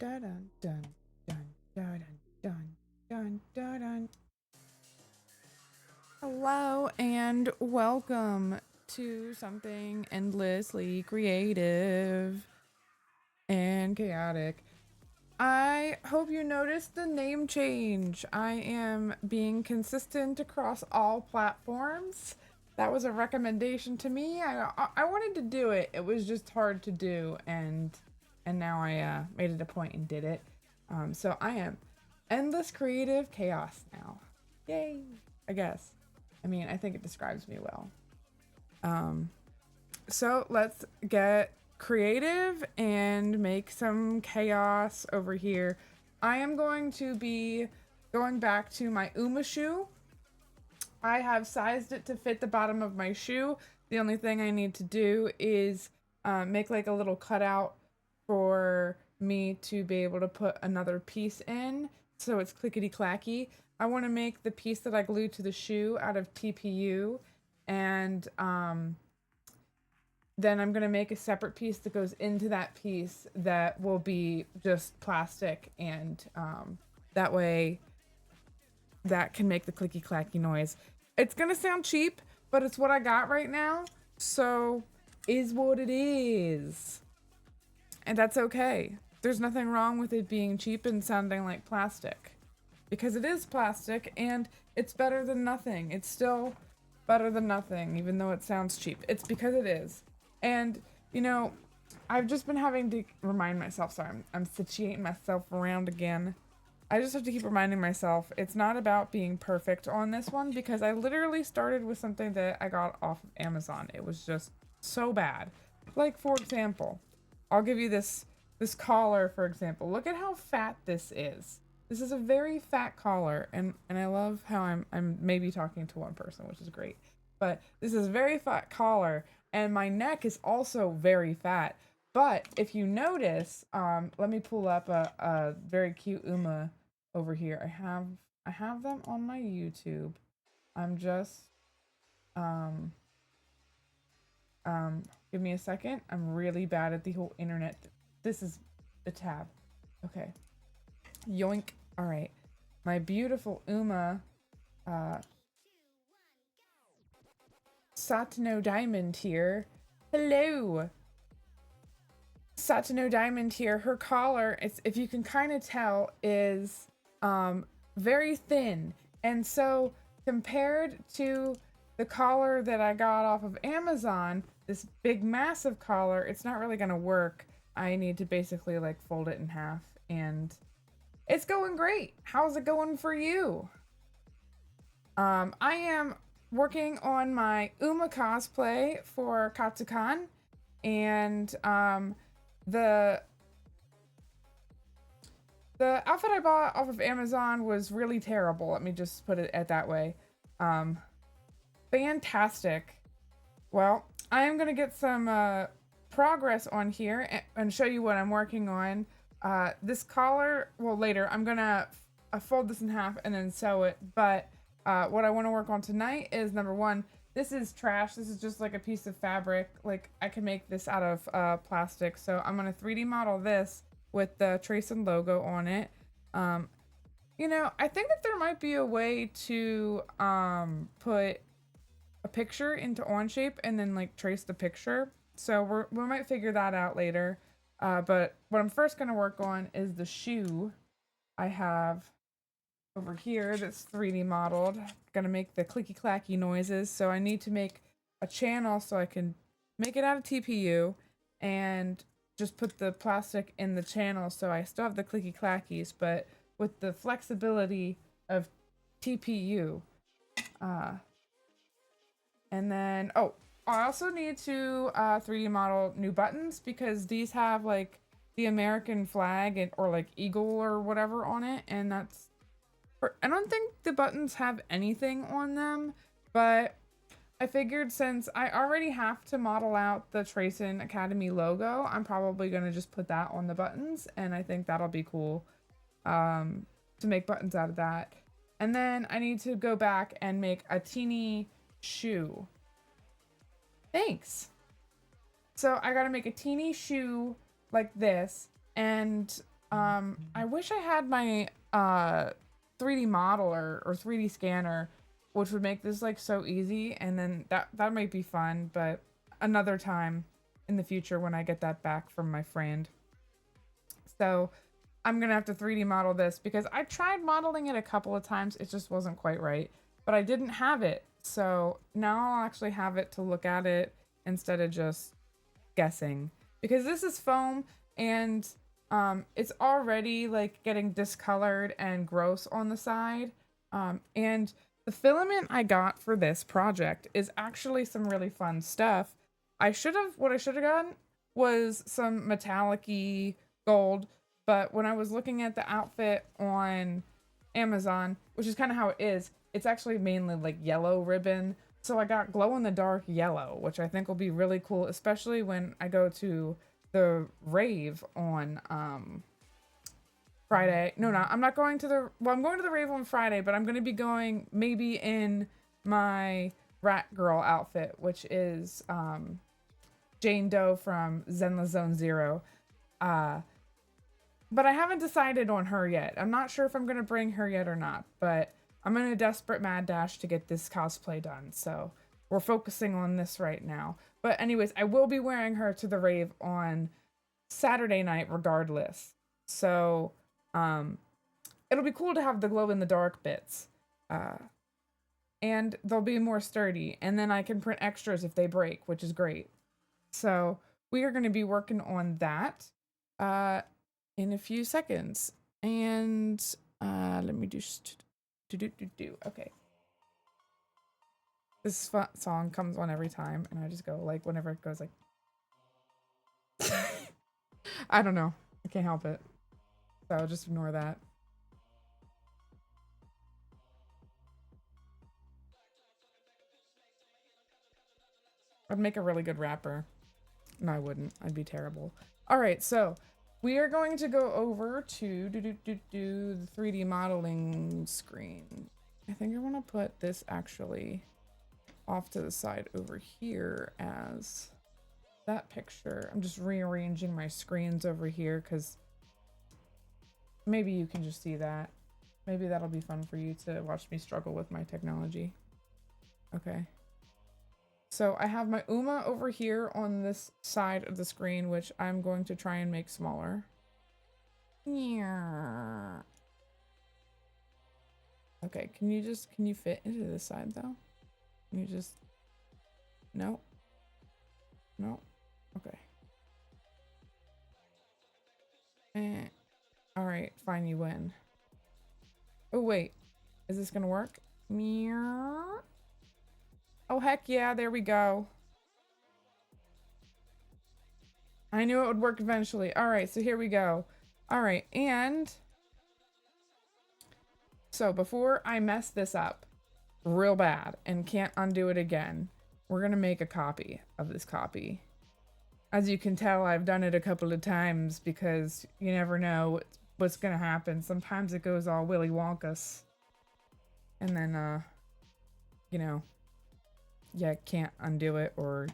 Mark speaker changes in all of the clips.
Speaker 1: dun dun dun dun dun dun dun dun. Hello and welcome to something endlessly creative and chaotic. I hope you noticed the name change. I am being consistent across all platforms. That was a recommendation to me. I wanted to do it. It was just hard to do, and now I made it a point and did it. So I am endless creative chaos now. Yay! I guess. I mean, I think it describes me well. So let's get creative and make some chaos over here. I am going to be going back to my UMAMUSUME. I have sized it to fit the bottom of my shoe. The only thing I need to do is make like a little cutout for me to be able to put another piece in so it's clickety clacky. I want to make the piece that I glue to the shoe out of TPU, and then I'm going to make a separate piece that goes into that piece that will be just plastic, and that way that can make the clicky clacky noise. It's going to sound cheap, but it's what I got right now, so is what it is. And that's okay. There's nothing wrong with it being cheap and sounding like plastic, because it is plastic and it's better than nothing. It's still better than nothing, even though it sounds cheap. It's because it is. And, you know, I've just been having to remind myself, sorry, I'm situating myself around again. I just have to keep reminding myself it's not about being perfect on this one, because I literally started with something that I got off of Amazon. It was just so bad. Like, for example, I'll give you this collar, for example. Look at how fat this is. This is a very fat collar, and I love how I'm maybe talking to one person, which is great. But this is a very fat collar, and my neck is also very fat. But if you notice, let me pull up a very cute Uma over here. I have them on my YouTube. I'm just give me a second. I'm really bad at the whole internet. This is the tab. Okay. Yoink. All right. My beautiful Uma Satino Diamond here. Hello. Satino Diamond here. Her collar, it's, if you can kind of tell, is very thin. And so compared to the collar that I got off of Amazon, this big massive collar, it's not really gonna work. I need to basically like fold it in half, and it's going great. How's it going for you? I am working on my Uma cosplay for Katsu, and the outfit I bought off of Amazon was really terrible. Let me just put it that way. Fantastic. Well, I am gonna get some progress on here and show you what I'm working on. This collar, well, later I'm gonna fold this in half and then sew it, but what I want to work on tonight is, number one, this is trash. This is just like a piece of fabric. Like, I can make this out of plastic, so I'm gonna 3D model this with the Trace and logo on it. You know, I think that there might be a way to put a picture into Onshape and then like trace the picture. So we might figure that out later. But what I'm first gonna work on is the shoe I have over here that's 3D modeled. Gonna make the clicky clacky noises. So I need to make a channel so I can make it out of TPU and just put the plastic in the channel, so I still have the clicky clackies, but with the flexibility of TPU. And then, oh, I also need to 3D model new buttons, because these have like the American flag and or like eagle or whatever on it, and that's, I don't think the buttons have anything on them, but I figured since I already have to model out the Tracin Academy logo, I'm probably going to just put that on the buttons, and I think that'll be cool to make buttons out of that. And then I need to go back and make a teeny shoe. Thanks. So I got to make a teeny shoe like this, and I wish I had my 3D modeler or 3D scanner, which would make this like so easy, and then that might be fun, but another time in the future when I get that back from my friend. So I'm gonna have to 3D model this because I tried modeling it a couple of times. It just wasn't quite right, but I didn't have it. So now I'll actually have it to look at it instead of just guessing, because this is foam and it's already like getting discolored and gross on the side. And the filament I got for this project is actually some really fun stuff. What I should have gotten was some metallic-y gold, but when I was looking at the outfit on Amazon, which is kind of how it is, it's actually mainly like yellow ribbon. So I got glow-in-the-dark yellow, which I think will be really cool, especially when I go to the rave on Friday. No, I'm not going to the... Well, I'm going to the rave on Friday, but I'm going to be going maybe in my rat girl outfit, which is Jane Doe from Zenless Zone Zero. But I haven't decided on her yet. I'm not sure if I'm going to bring her yet or not, but I'm in a desperate mad dash to get this cosplay done, so we're focusing on this right now. But anyways, I will be wearing her to the rave on Saturday night regardless. So, it'll be cool to have the glow-in-the-dark bits. And they'll be more sturdy, and then I can print extras if they break, which is great. So, we are going to be working on that in a few seconds. And let me just... Okay. This song comes on every time, and I just go, like, whenever it goes, like... I don't know. I can't help it. So I'll just ignore that. I'd make a really good rapper. No, I wouldn't. I'd be terrible. Alright, so... we are going to go over to the 3D modeling screen. I think I want to put this actually off to the side over here as that picture. I'm just rearranging my screens over here because maybe you can just see that. Maybe that'll be fun for you to watch me struggle with my technology. Okay. So I have my Uma over here on this side of the screen, which I'm going to try and make smaller. Yeah. Okay, can you fit into this side though? Can you just... No. No. Okay. Alright, fine, you win. Oh wait, is this gonna work? Meow. Oh, heck yeah, there we go. I knew it would work eventually. All right, so here we go. All right, and so before I mess this up real bad and can't undo it again, we're gonna make a copy of this copy. As you can tell, I've done it a couple of times because you never know what's gonna happen. Sometimes it goes all Willy Wonkus. And then, you know, you can't undo it, or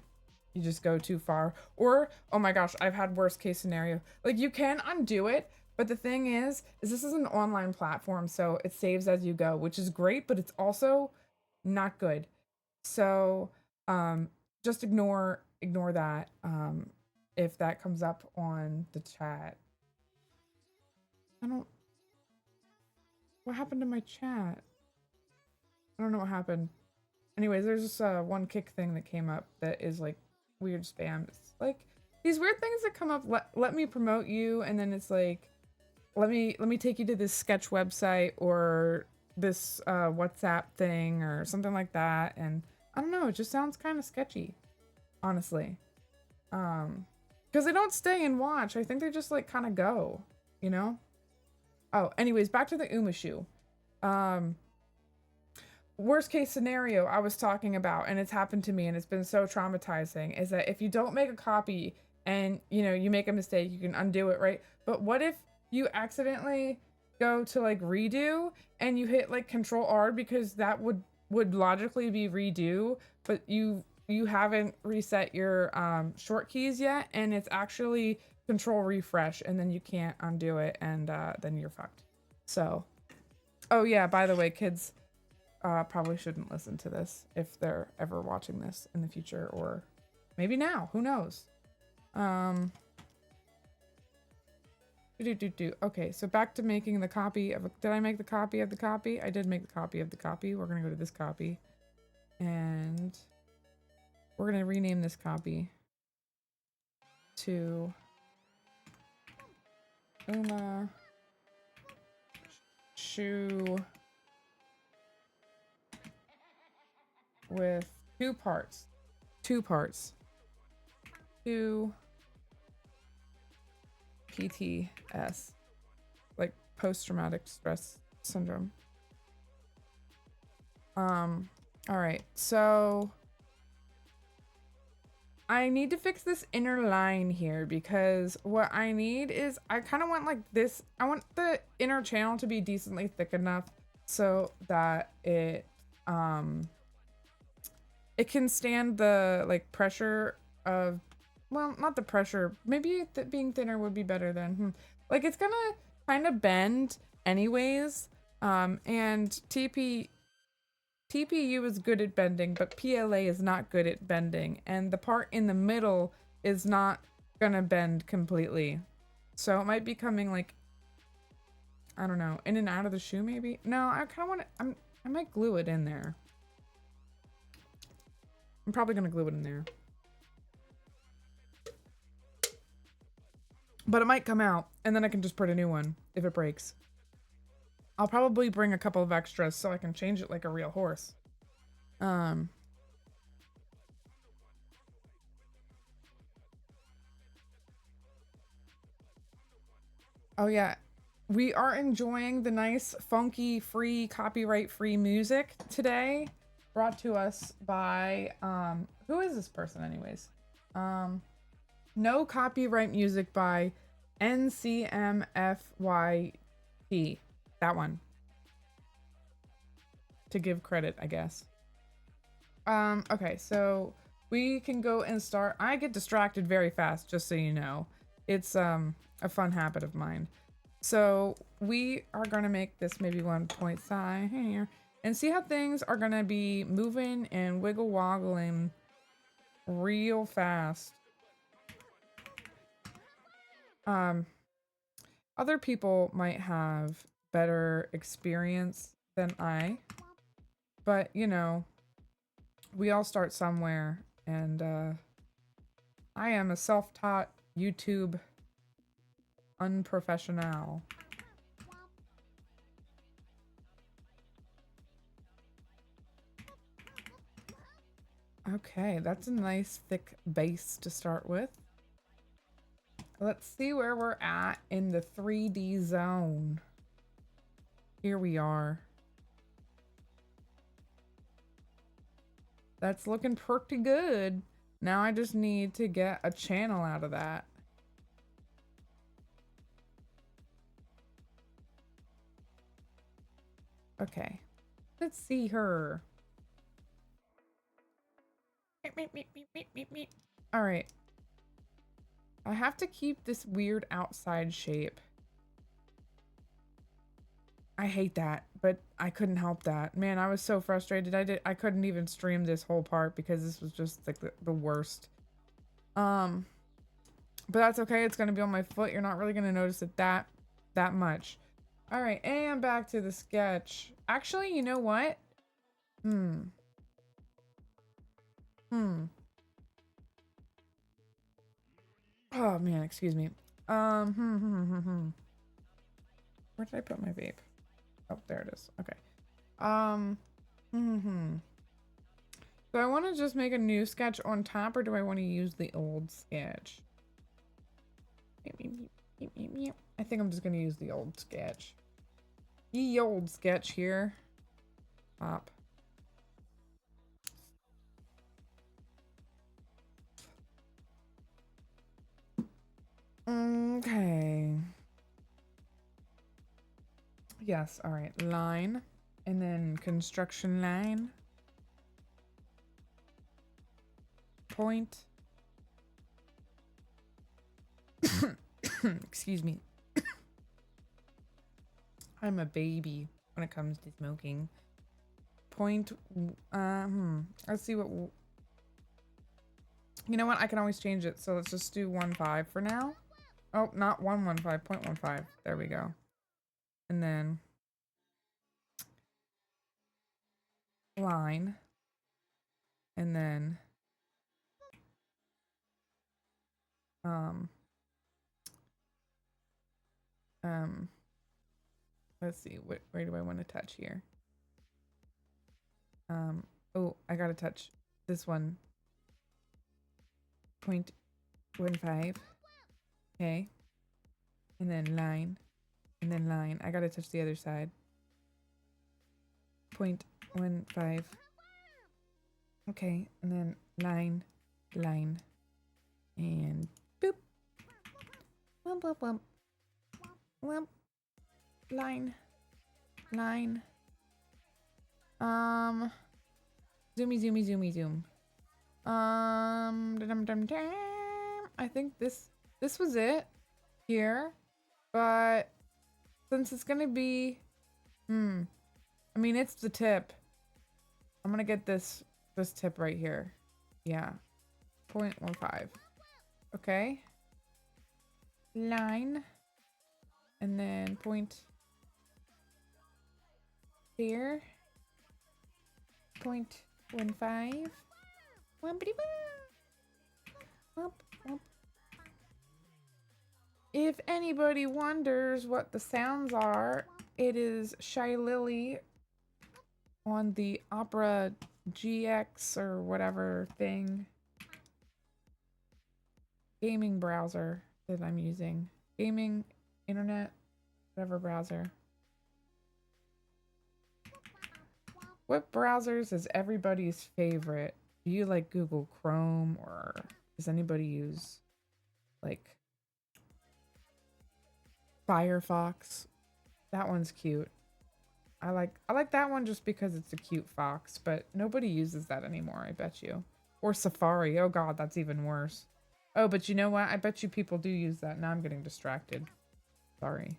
Speaker 1: you just go too far. Or, oh my gosh, I've had worst case scenario. Like, you can undo it, but the thing is this is an online platform, so it saves as you go, which is great, but it's also not good. So, just ignore that, if that comes up on the chat. What happened to my chat? I don't know what happened. Anyways, there's this one kick thing that came up that is like weird spam. It's like these weird things that come up. Let me promote you, and then it's like, let me take you to this sketch website or this WhatsApp thing or something like that. And I don't know, it just sounds kind of sketchy, honestly. Because they don't stay and watch. I think they just like kind of go, you know. Oh, anyways, back to the UMAMUSUME. Worst case scenario I was talking about, and it's happened to me and it's been so traumatizing, is that if you don't make a copy and, you know, you make a mistake, you can undo it, right? But what if you accidentally go to like redo and you hit like Control R, because that would logically be redo, but you you haven't reset your short keys yet, and it's actually control refresh, and then you can't undo it, and then you're fucked. So, oh yeah, by the way, kids probably shouldn't listen to this if they're ever watching this in the future, or maybe now, who knows? Okay, so back to making the copy of, did I make the copy of the copy? I did make the copy of the copy. We're gonna go to this copy, and we're gonna rename this copy to UMAMUSUME with two parts. Two PTS, like post-traumatic stress syndrome. All right, so I need to fix this inner line here, because what I need is, I kind of want like this, I want the inner channel to be decently thick enough so that it can stand the like pressure of, well, not the pressure, maybe being thinner would be better then. Like it's gonna kind of bend anyways, and TPU is good at bending, but PLA is not good at bending, and the part in the middle is not gonna bend completely. So it might be coming like, I don't know, in and out of the shoe maybe? No, I kind of want to, I might glue it in there. I'm probably gonna glue it in there. But it might come out, and then I can just put a new one if it breaks. I'll probably bring a couple of extras so I can change it like a real horse. Oh yeah, we are enjoying the nice, funky, free, copyright-free music today, brought to us by, who is this person anyways? No copyright music by NCMFYT. That one. To give credit, I guess. Okay, so we can go and start. I get distracted very fast, just so you know. It's a fun habit of mine. So we are gonna make this maybe 1 point sign here, and see how things are gonna be moving and wiggle woggling real fast. Other people might have better experience than I, but you know, we all start somewhere, and I am a self-taught YouTube unprofessional. Okay, that's a nice thick base to start with. Let's see where we're at in the 3D zone. Here we are. That's looking pretty good. Now I just need to get a channel out of that. Okay, let's see her. All right. I have to keep this weird outside shape. I hate that, but I couldn't help that. Man, I was so frustrated. I couldn't even stream this whole part because this was just like the worst. But that's okay. It's gonna be on my foot. You're not really gonna notice it that much. All right, and back to the sketch. Actually, you know what? Oh man, excuse me. Where did I put my vape? Oh, there it is. Okay. Do I want to just make a new sketch on top, or do I want to use the old sketch? I think I'm just gonna use the old sketch. The old sketch here. Pop. Okay. Yes, all right. Line, and then construction line. point. Excuse me. I'm a baby when it comes to smoking. Point. Let's see what. You know what? I can always change it. So let's just do 1.5 for now. Oh, not 1.15. 0.15. There we go. And then line. And then let's see, where do I want to touch here? Oh, I gotta touch this one. 0.15. Okay. And then line. And then line. I gotta touch the other side. 0.15. Okay. And then line. Line. And boop. Wump, wump, wump. Wump. Line. Line. Zoomy, zoomy, zoomy, zoom. I think this was it here, but since it's gonna be, I mean, it's the tip. I'm gonna get this tip right here. Yeah, 0.15. Okay. Line, and then point here. 0.15. If anybody wonders what the sounds are, it is Shy Lily on the Opera GX or whatever thing gaming browser that I'm using. Gaming, internet, whatever browser. What browsers is everybody's favorite? Do you like Google Chrome, or does anybody use like Firefox? That one's cute. I like that one just because it's a cute fox, but nobody uses that anymore, I bet you. Or Safari. Oh god, that's even worse. Oh, but you know what? I bet you people do use that. Now I'm getting distracted. Sorry.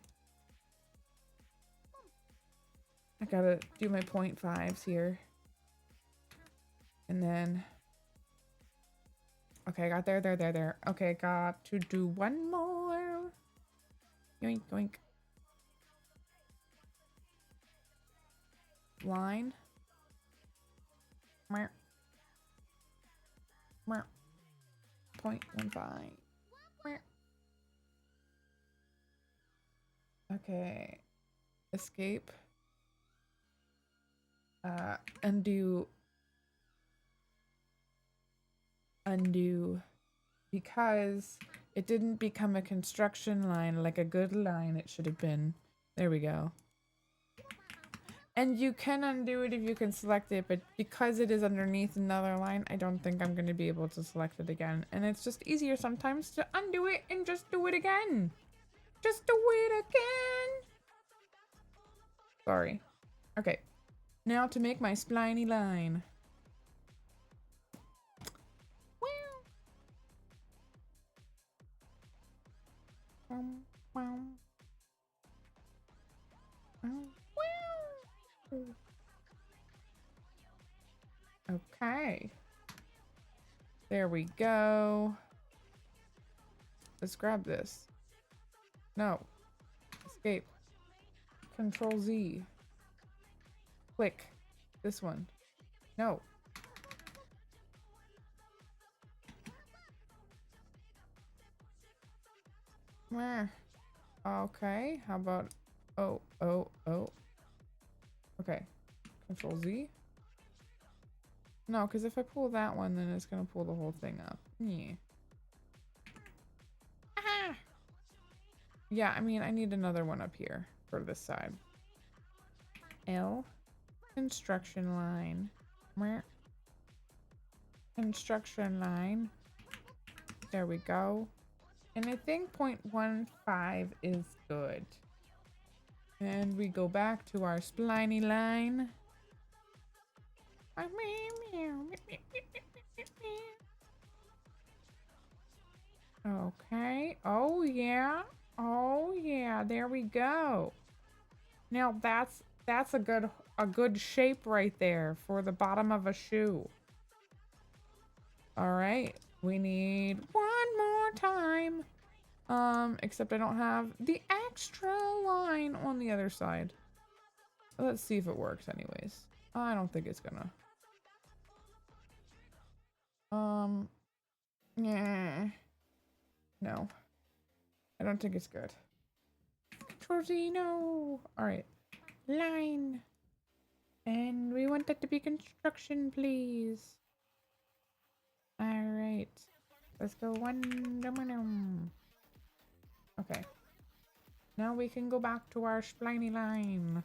Speaker 1: I gotta do my 0.5s here. And then... Okay, I got there. Okay, got to do one more. Yoink, yoink. Line. 0.15. Okay. Escape. Undo. Undo. Because it didn't become a construction line like a good line it should have been. There we go. And you can undo it if you can select it, but because it is underneath another line, I don't think I'm going to be able to select it again. And it's just easier sometimes to undo it and just do it again. Just do it again. Sorry. Okay. Now to make my spliny line. Okay. There we go. Let's grab this. No. Escape. Control Z. Click. This one. No. Okay. How about... Oh. Okay. Control Z. No, because if I pull that one, then it's going to pull the whole thing up. Yeah. Ah! Yeah, I mean, I need another one up here for this side. L. Construction line. Construction line. There we go. And I think 0.15 is good. And we go back to our spliny line. Okay. Oh yeah. Oh yeah. There we go. Now that's a good shape right there for the bottom of a shoe. All right. We need one more time. Except I don't have the extra line on the other side. Let's see if it works anyways. I don't think it's gonna. Yeah. No. I don't think it's good. Control Z, no. Alright. Line. And we want that to be construction, please. Alright. Let's go one. Okay. Now we can go back to our spliny line.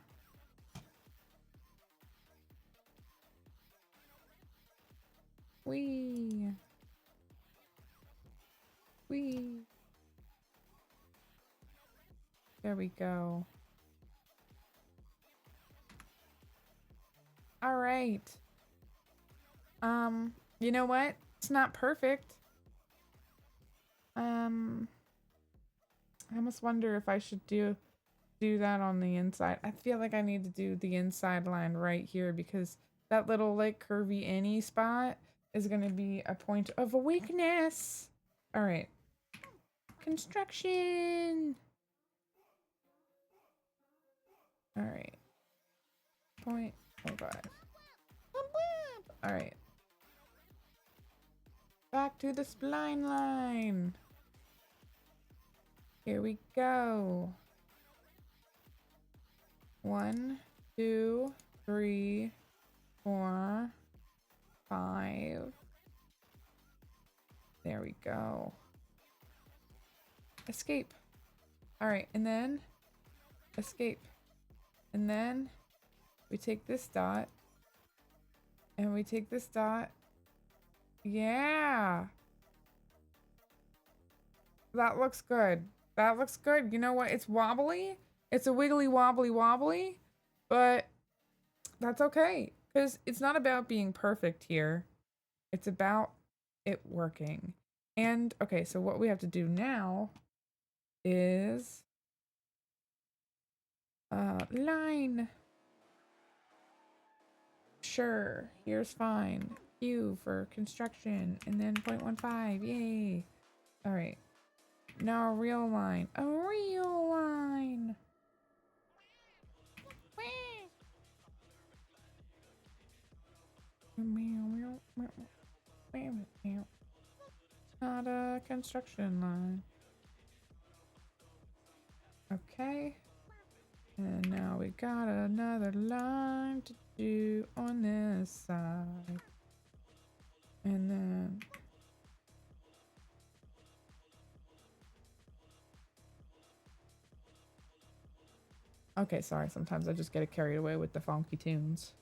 Speaker 1: Wee. Wee. There we go. All right. You know what? It's not perfect. I almost wonder if I should do that on the inside. I feel like I need to do the inside line right here because that little like curvy any spot is going to be a point of weakness. All right. Construction. All right. 0.05. All right. Back to the spline line. Here we go. 1, 2, 3, 4, 5. There we go. Escape. All right, and then escape. And then we take this dot and we take this dot. Yeah. That looks good. That looks good. You know what? It's wobbly. It's a wiggly wobbly wobbly, but that's okay because it's not about being perfect here. It's about it working. And okay, so what we have to do now is line. Sure, here's fine. Q for construction, and then 0.15. Yay. All right. Now a real line. A real line. Not a construction line. Okay. And now we got another line to do on this side. And then okay, sorry, sometimes I just get carried away with the funky tunes.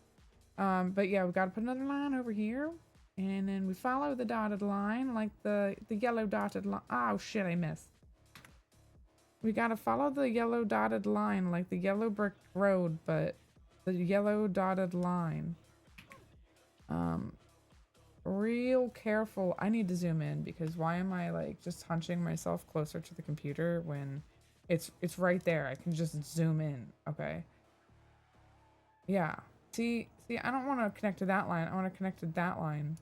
Speaker 1: But yeah, we gotta put another line over here. And then we follow the dotted line, like the yellow dotted line. Oh shit, I missed. We gotta follow the yellow dotted line, like the yellow brick road, but the yellow dotted line. Real careful. I need to zoom in because why am I like just hunching myself closer to the computer when it's right there. I can just zoom in. Okay. Yeah. See, I don't want to connect to that line. I want to connect to that line.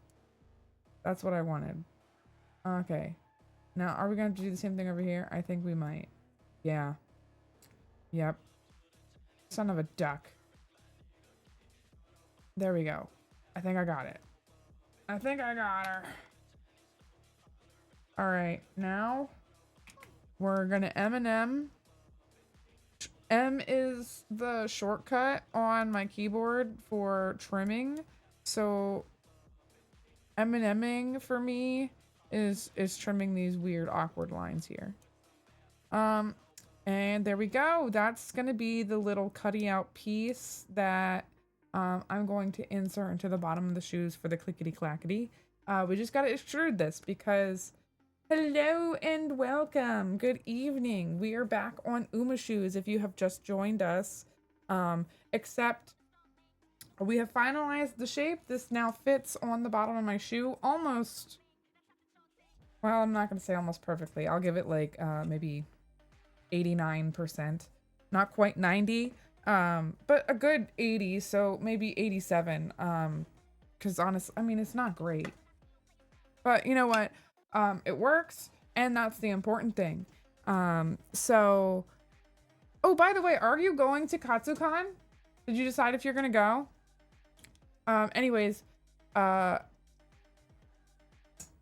Speaker 1: That's what I wanted. Okay. Now, are we going to do the same thing over here? I think we might. Yeah. Yep. Son of a duck. There we go. I think I got it. I think I got her. All right. Now, we're going to M&M. M is the shortcut on my keyboard for trimming. So M&Ming for me is trimming these weird awkward lines here. And there we go. That's going to be the little cutting out piece that I'm going to insert into the bottom of the shoes for the clickety clackety. We just got to extrude this because hello and welcome. Good evening. We are back on UMAMUSUME if you have just joined us. Except we have finalized the shape. This now fits on the bottom of my shoe almost Well, I'm not gonna say almost perfectly. I'll give it like maybe 89%. Not quite 90, but a good 80, so maybe 87. Because honestly, I mean, it's not great. But you know what? It works, and that's the important thing. So, oh, by the way, are you going to KatsuCon? Did you decide if you're gonna go? Anyways, uh,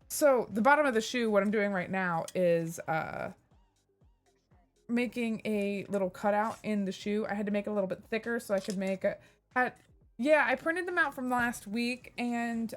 Speaker 1: so the bottom of the shoe, what I'm doing right now is making a little cutout in the shoe. I had to make it a little bit thicker so I could make a. Yeah, I printed them out from last week, and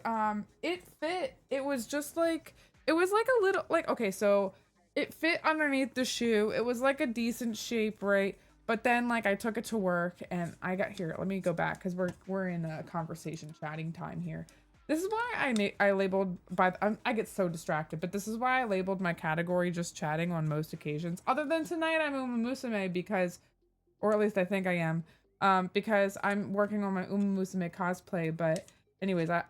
Speaker 1: it fit. It was just like it was like a little like okay, so it fit underneath the shoe. It was like a decent shape, right? But then like I took it to work, and I got here. Let me go back because we're in a conversation chatting time here. This is why I labeled by I get so distracted, but this is why I labeled my category just chatting on most occasions. Other than tonight, I'm UMAMUSUME because, or at least I think I am, because I'm working on my UMAMUSUME cosplay. But anyways, I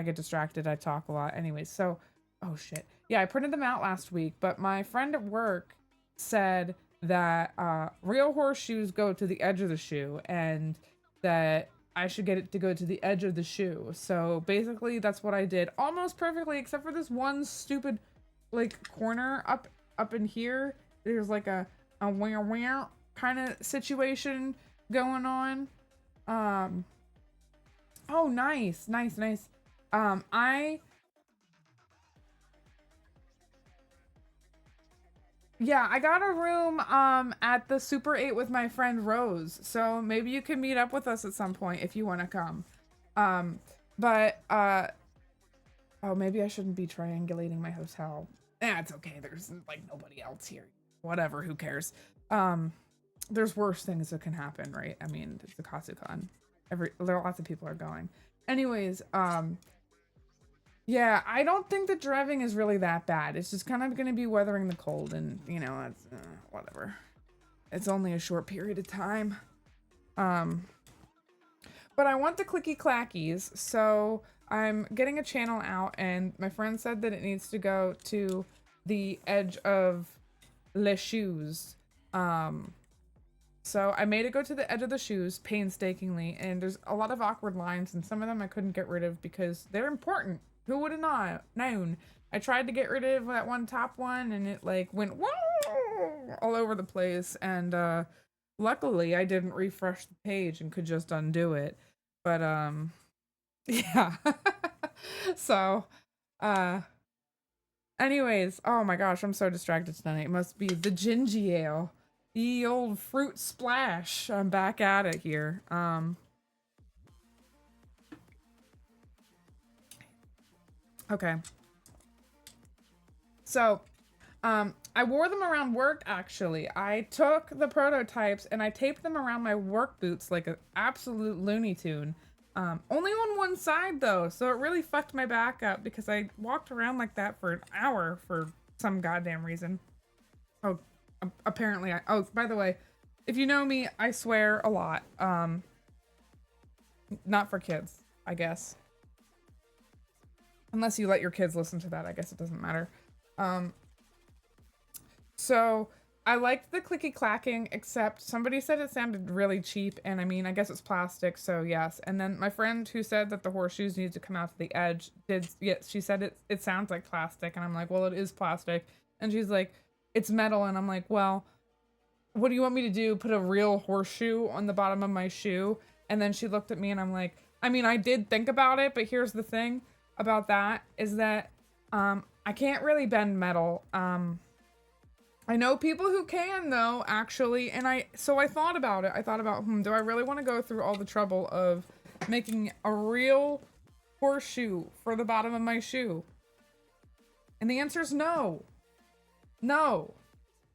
Speaker 1: get distracted. I talk a lot. Anyways, so oh shit, yeah, I printed them out last week, but my friend at work said that real horseshoes go to the edge of the shoe, and that I should get it to go to the edge of the shoe. So basically that's what I did almost perfectly, except for this one stupid like corner up in here. There's like a wah kind of situation going on. Oh nice. I Yeah, I got a room at the Super 8 with my friend Rose. So maybe you can meet up with us at some point if you want to come. Um but oh, maybe I shouldn't be triangulating my hotel. It's okay. There's like nobody else here. Whatever, who cares? There's worse things that can happen, right? I mean, it's the KatsuCon. There are lots of people are going. Anyways, yeah, I don't think the driving is really that bad. It's just kind of going to be weathering the cold, and you know, it's whatever. It's only a short period of time. But I want the clicky clackies, so I'm getting a channel out, and my friend said that it needs to go to the edge of les shoes. So I made it go to the edge of the shoes painstakingly, and there's a lot of awkward lines, and some of them I couldn't get rid of because they're important. Who would have not known? I tried to get rid of that one top one, and it like went whoa all over the place, and luckily I didn't refresh the page and could just undo it. But yeah. So uh anyways, oh my gosh, I'm so distracted tonight. It must be the gingy ale. The old fruit splash. I'm back at it here. Okay. So, I wore them around work actually. I took the prototypes and I taped them around my work boots like an absolute Looney Tune. Only on one side though, so it really fucked my back up because I walked around like that for an hour for some goddamn reason. Oh, apparently oh, by the way, if you know me, I swear a lot. Not for kids, I guess. Unless you let your kids listen to that, I guess it doesn't matter. So I liked the clicky clacking, except somebody said it sounded really cheap, and I mean, I guess it's plastic, so yes. And then my friend who said that the horseshoes need to come out to the edge did, yeah, she said it sounds like plastic, and I'm like, well, it is plastic. And she's like, it's metal, and I'm like, well, what do you want me to do? Put a real horseshoe on the bottom of my shoe? And then she looked at me, and I'm like, I mean, I did think about it, but here's the thing about that is that I can't really bend metal. I know people who can though, actually, and so I thought about it. I thought about, do I really want to go through all the trouble of making a real horseshoe for the bottom of my shoe? And the answer is no. No.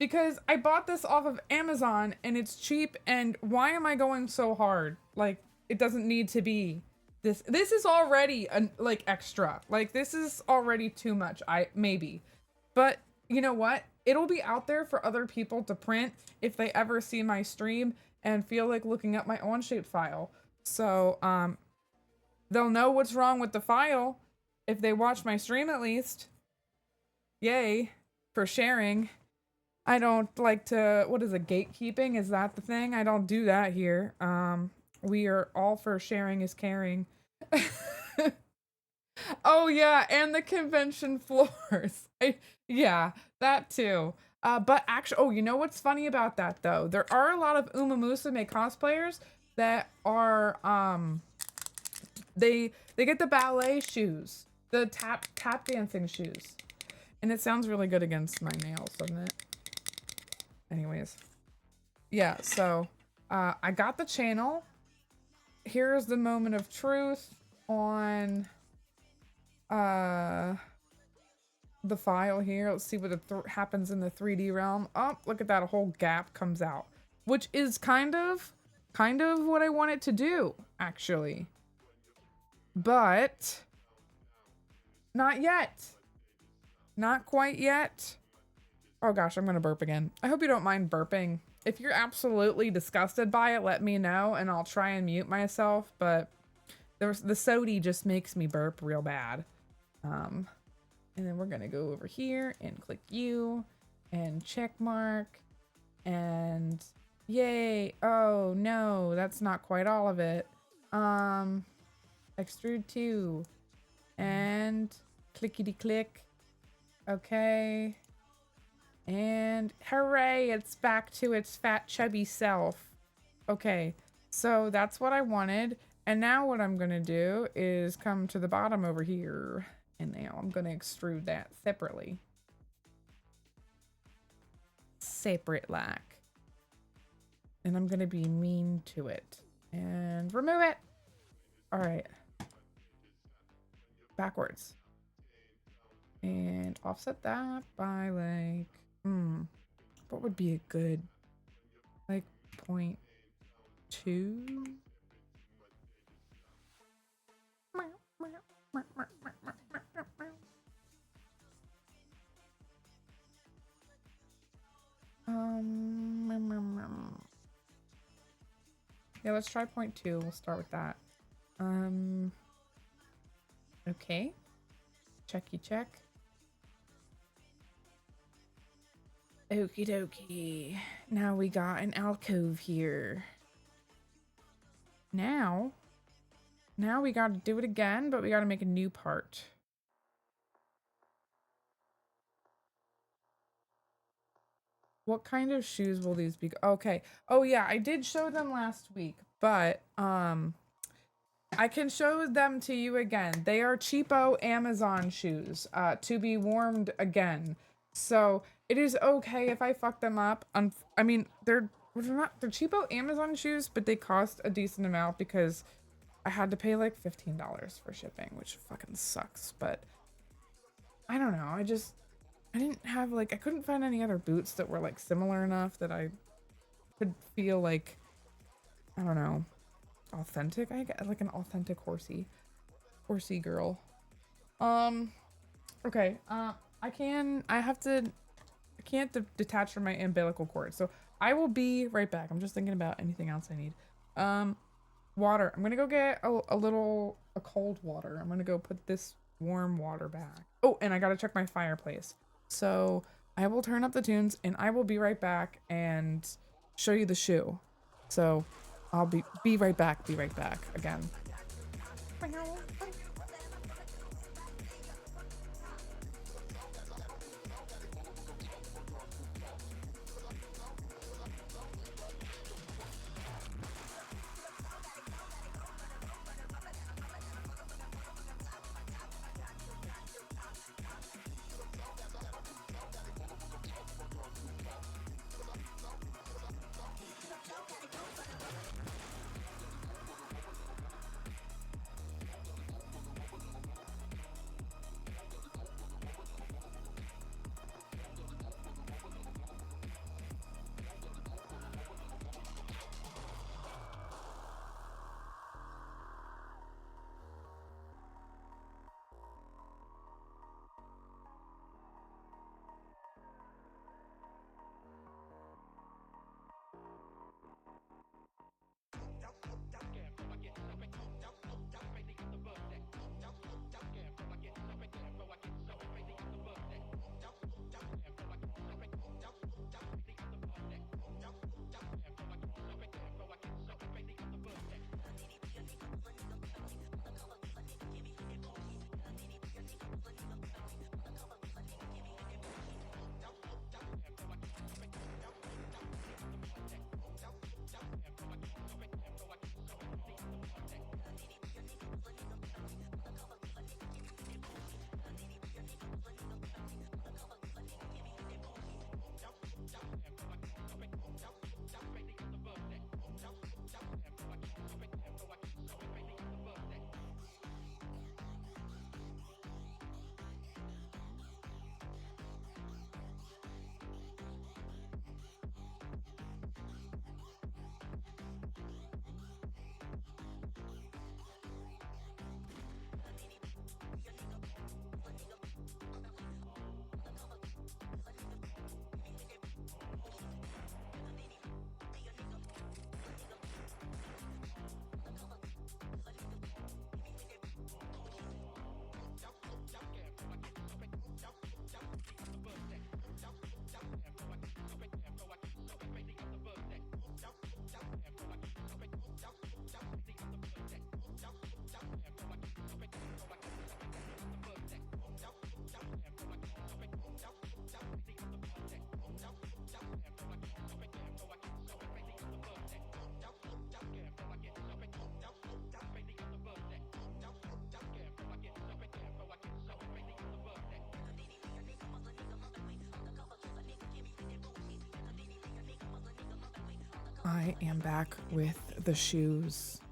Speaker 1: Because I bought this off of Amazon and it's cheap, and why am I going so hard? Like, it doesn't need to be. This is already like extra. Like, this is already too much. Maybe. But you know what? It'll be out there for other people to print if they ever see my stream and feel like looking up my Onshape file. So, they'll know what's wrong with the file if they watch my stream at least. Yay for sharing. I don't like to, what is it, gatekeeping? Is that the thing? I don't do that here. We are all for sharing is caring. Oh yeah, and the convention floors. Yeah, that too. But actually, oh, you know what's funny about that though? There are a lot of UMAMUSUME cosplayers that are they get the ballet shoes, the tap dancing shoes, and it sounds really good against my nails, doesn't it? Anyways, yeah. So, I got the channel. Here's the moment of truth on the file here. Let's see what happens in the 3D realm. Oh, look at that, a whole gap comes out, which is kind of what I want it to do, actually. But not yet. Not quite yet. Oh gosh, I'm gonna burp again. I hope you don't mind burping. If you're absolutely disgusted by it, let me know and I'll try and mute myself, but the sody just makes me burp real bad. And then we're gonna go over here and click U and check mark and yay. Oh no, that's not quite all of it. Extrude 2 and clickety click. Okay. And hooray, it's back to its fat chubby self. Okay, so that's what I wanted. And now what I'm gonna do is come to the bottom over here. And now I'm gonna extrude that separately. Separate like. And I'm gonna be mean to it. And remove it. All right. Backwards. And offset that by like, what would be a good, like 0.2? Yeah, let's try 0.2. We'll start with that. Okay. Checky check. Okie dokie. Now we got an alcove here. Now we gotta do it again, but we gotta make a new part. What kind of shoes will these be? Okay. Oh yeah, I did show them last week, but I can show them to you again. They are cheapo Amazon shoes, to be warmed again. So it is okay if I fuck them up. I mean, they're cheapo Amazon shoes, but they cost a decent amount because I had to pay like $15 for shipping, which fucking sucks. But I don't know. I didn't have like, I couldn't find any other boots that were like similar enough that I could feel like, I don't know, authentic. I get like an authentic horsey girl. Okay. I can't detach from my umbilical cord. So I will be right back. I'm just thinking about anything else I need. Water. I'm gonna go get a cold water. I'm gonna go put this warm water back. Oh, and I gotta check my fireplace. So I will turn up the tunes and I will be right back and show you the shoe. So I'll be right back again. I am back with the shoes.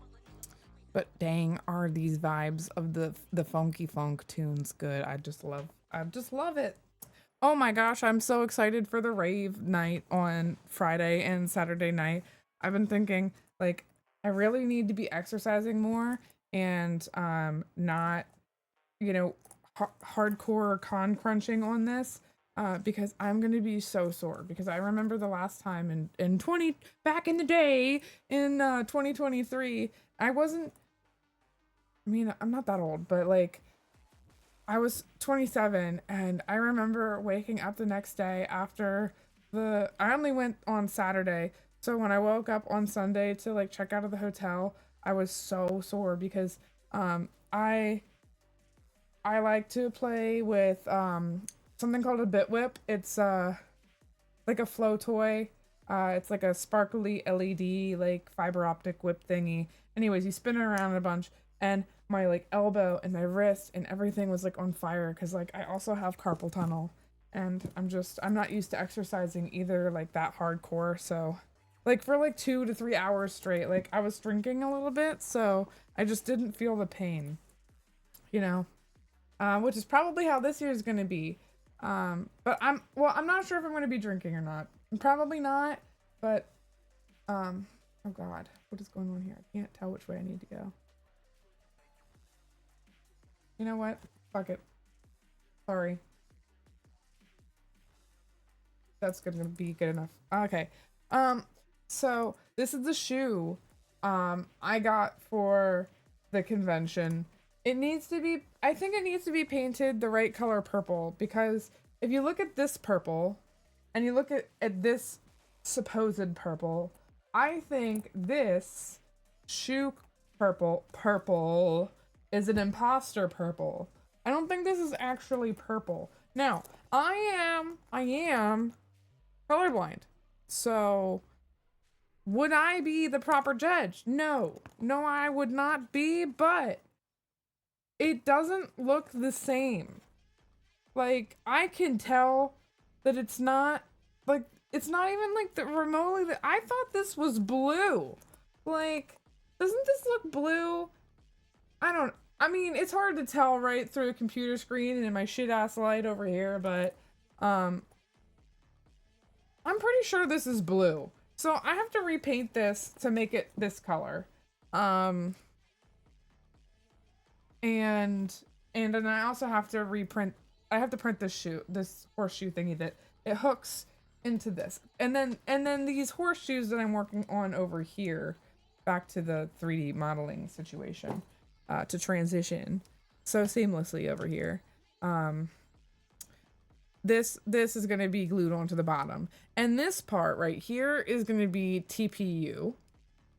Speaker 1: But dang, are these vibes of the funky funk tunes good. I just love it. Oh my gosh, I'm so excited for the rave night on Friday and Saturday night. I've been thinking like I really need to be exercising more and not, you know, hardcore con crunching on this because I'm gonna be so sore. Because I remember the last time in 20 back in the day in 2023, I wasn't. I mean, I'm not that old, but like I was 27, and I remember waking up the next day after I only went on Saturday, so when I woke up on Sunday to like check out of the hotel, I was so sore because I like to play with something called a bit whip. It's like a flow toy. It's like a sparkly LED like fiber optic whip thingy. Anyways, you spin it around a bunch, and my like elbow and my wrist and everything was like on fire because like I also have carpal tunnel, and I'm not used to exercising either like that hardcore. So like for like 2 to 3 hours straight, like I was drinking a little bit, so I just didn't feel the pain, you know. Which is probably how this year is gonna be. But I'm not sure if I'm gonna be drinking or not. Probably not, but oh god, what is going on here? I can't tell which way I need to go. You know what? Fuck it. Sorry. That's gonna be good enough. Okay. So this is the shoe I got for the convention. It needs to be, I think it needs to be painted the right color purple, because if you look at this purple and you look at this supposed purple, I think this shoe purple is an imposter purple. I don't think this is actually purple. Now, I am colorblind. So would I be the proper judge? No. No, I would not be, but it doesn't look the same. Like, I can tell that it's not, like, it's not even like the remotely that I thought this was blue. Like, doesn't this look blue? I mean, it's hard to tell right through a computer screen and in my shit ass light over here, but I'm pretty sure this is blue. So I have to repaint this to make it this color. And then I also have to print this horseshoe thingy that it hooks into this. And then these horseshoes that I'm working on over here, back to the 3D modeling situation, to transition so seamlessly over here. This is going to be glued onto the bottom. And this part right here is going to be TPU.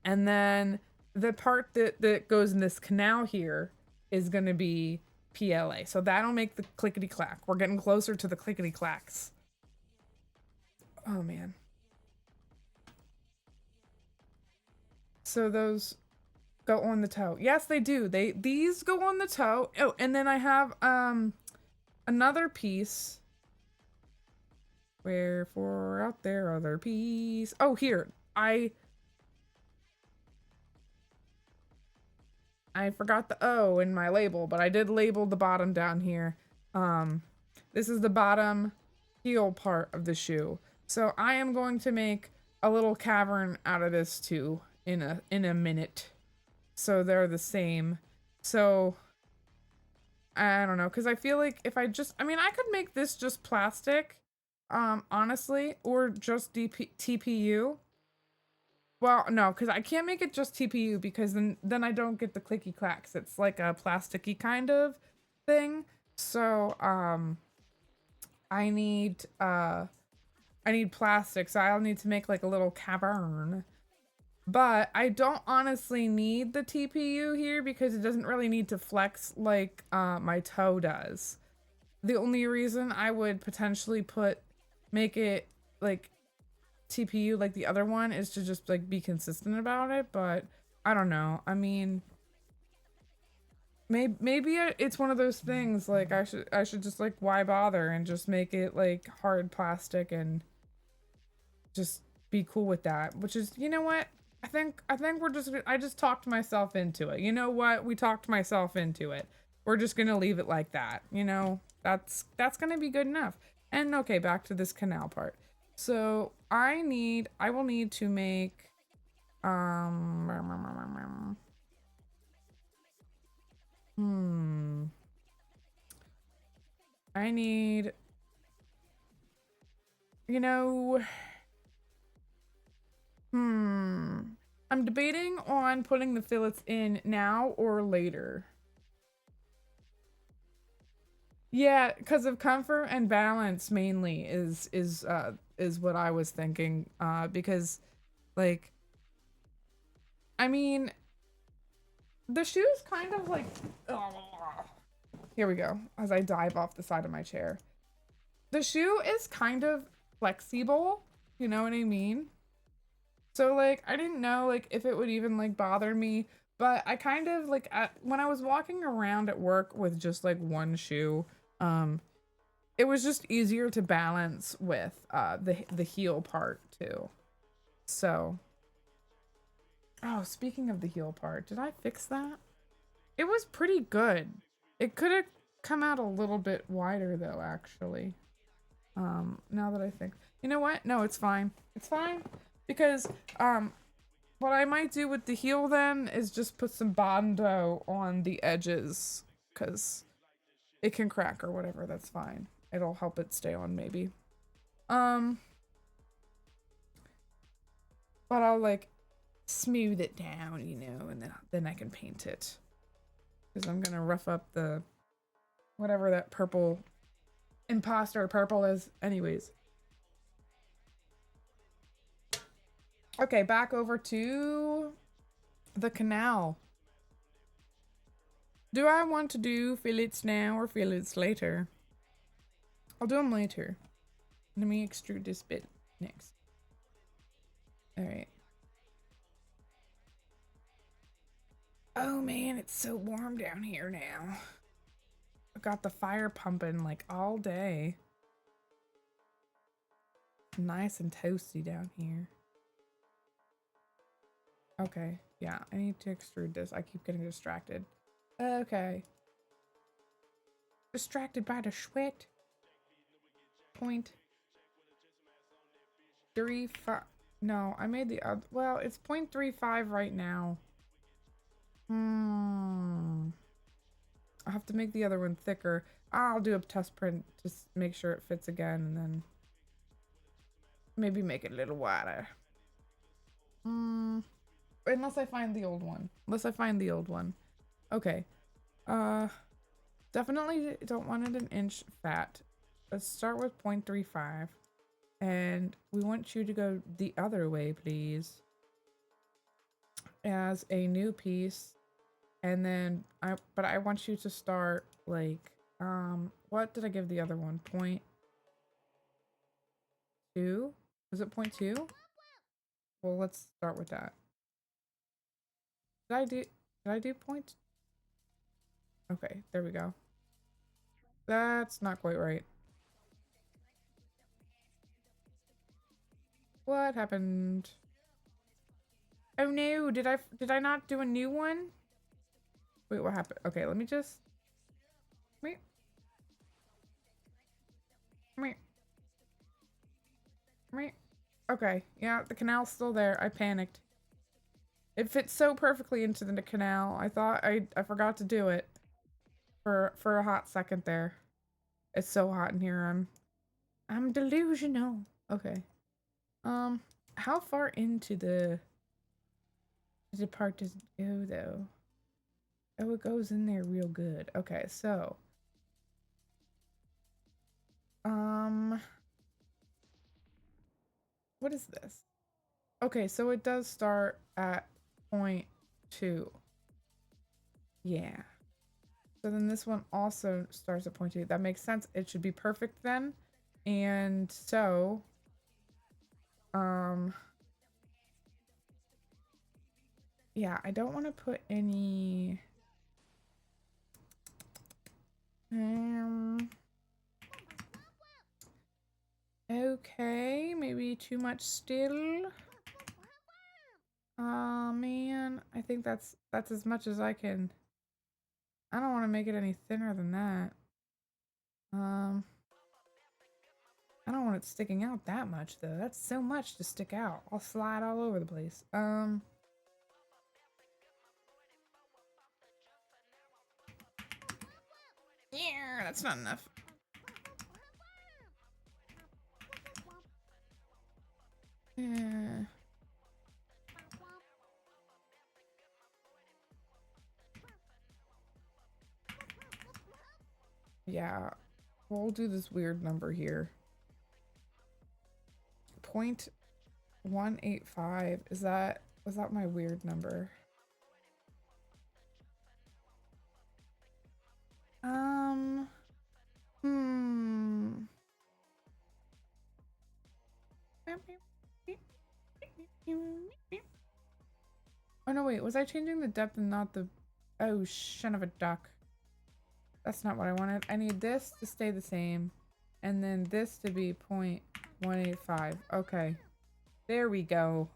Speaker 1: And then the part that goes in this canal here is going to be PLA. So that'll make the clickety clack. We're getting closer to the clickety clacks. Oh man. So those go on the toe. Yes, they do. These go on the toe. Oh, and then I have another piece. Wherefore out there other piece. Oh, here. I forgot the O in my label, but I did label the bottom down here. This is the bottom heel part of the shoe. So I am going to make a little cavern out of this too in a minute. So they're the same. So I don't know, because I feel like if I mean, I could make this just plastic, honestly, or just TPU. Well, no, because I can't make it just TPU because then I don't get the clicky clacks. It's like a plasticky kind of thing. So I need plastic, so I'll need to make like a little cavern. But I don't honestly need the TPU here because it doesn't really need to flex like my toe does. The only reason I would potentially make it like TPU like the other one is to just like be consistent about it, but I don't know. I mean, maybe it's one of those things like I should just like why bother and just make it like hard plastic and just be cool with that, which is, you know what? I think I just talked myself into it. You know what? We talked myself into it. We're just gonna leave it like that. You know, that's gonna be good enough. And okay, back to this canal part. So I will need to make, hmm, I need, you know, I'm debating on putting the fillets in now or later. Yeah, because of comfort and balance mainly is what I was thinking. Because like, I mean, the shoe's kind of like, oh, here we go. As I dive off the side of my chair, the shoe is kind of flexible. You know what I mean? So like, I didn't know like if it would even like bother me, but I kind of like when I was walking around at work with just like one shoe, um, it was just easier to balance with the heel part too. So, oh, speaking of the heel part, did I fix that? It was pretty good. It could have come out a little bit wider though, actually. Now that I think, you know what? No, it's fine. It's fine because what I might do with the heel then is just put some Bondo on the edges because it can crack or whatever. That's fine. It'll help it stay on maybe. Um, but I'll like smooth it down, you know, and then I can paint it because I'm gonna rough up the whatever that purple imposter purple is. Anyways, okay, back over to the canal. Do I want to do fillets now or fillets later? I'll do them later. Let me extrude this bit next. All right. Oh man, it's so warm down here now. I've got the fire pumping like all day. Nice and toasty down here. Okay, yeah, I need to extrude this. I keep getting distracted. Okay. Distracted by the sweat. 0.35. No, I made the other. Well, it's 0.35 right now. I'll have to make the other one thicker. I'll do a test print to make sure it fits again and then maybe make it a little wider. Unless I find the old one. Okay. Definitely don't want it an inch fat. Let's start with 0.35. And we want you to go the other way, please. As a new piece. And then but I want you to start like, what did I give the other one? 0.2? Was it 0.2? Well, let's start with that. Did I do point? Okay, there we go. That's not quite right. What happened? Oh no, did I not do a new one? Wait, what happened? Okay, let me just wait. Okay, yeah, the canal's still there. I panicked. It fits so perfectly into the canal. I thought I forgot to do it for a hot second there. It's so hot in here. I'm delusional. Okay. How far into the part does it go though? Oh, it goes in there real good. Okay, so what is this? Okay, so it does start at 0.2. Yeah. So then this one also starts at 0.2. That makes sense. It should be perfect then. And so, yeah, I don't want to put any, okay, maybe too much still. think that's as much as I can. I don't want to make it any thinner than that. I don't want it sticking out that much though. That's so much to stick out. I'll slide all over the place. Yeah, that's not enough. Yeah. Yeah. We'll do this weird number here. 0.185. Was that my weird number? Oh no, wait, was I changing the depth and not the... Oh, son of a duck. That's not what I wanted. I need this to stay the same. And then this to be 0.185. Okay. There we go.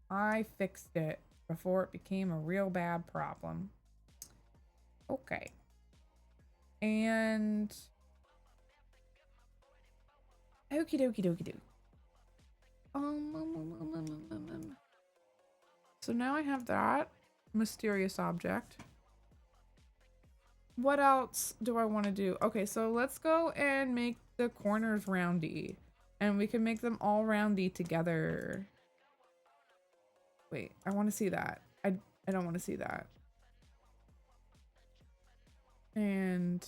Speaker 1: I fixed it before it became a real bad problem. Okay. And... Okie dokie dokie doo. So now I have that mysterious object. What else do I want to do? Okay, so let's go and make the corners roundy. And we can make them all roundy together. Wait, I want to see that. I don't want to see that. And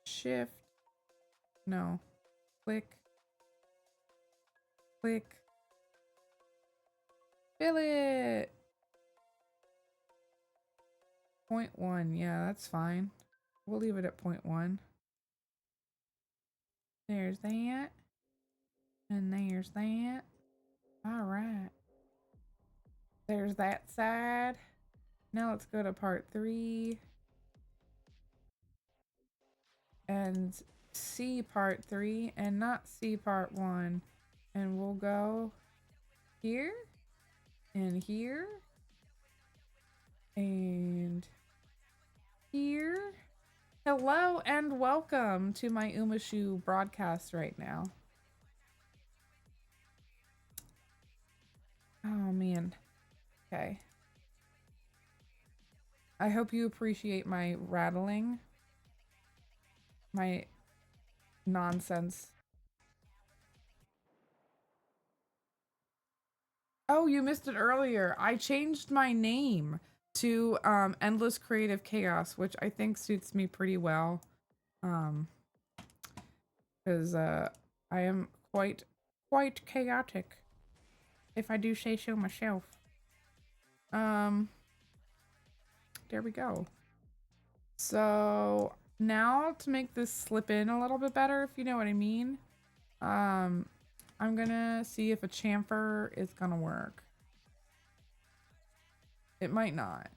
Speaker 1: shift. No. Click. Click. Fill it. 0.1. Yeah, that's fine. We'll leave it at 0.1. There's that. And there's that. All right. There's that side. Now let's go to part 3. And see part 3 and not see part 1. And we'll go here and here and here. Hello and welcome to my UMAMUSUME broadcast right now. Oh man. Okay. I hope you appreciate my rattling. My nonsense. Oh, you missed it earlier. I changed my name to Endless Creative Chaos, which I think suits me pretty well. Because I am quite chaotic, if I do say so myself. There we go. So now to make this slip in a little bit better, if you know what I mean, I'm gonna see if a chamfer is gonna work. It might not.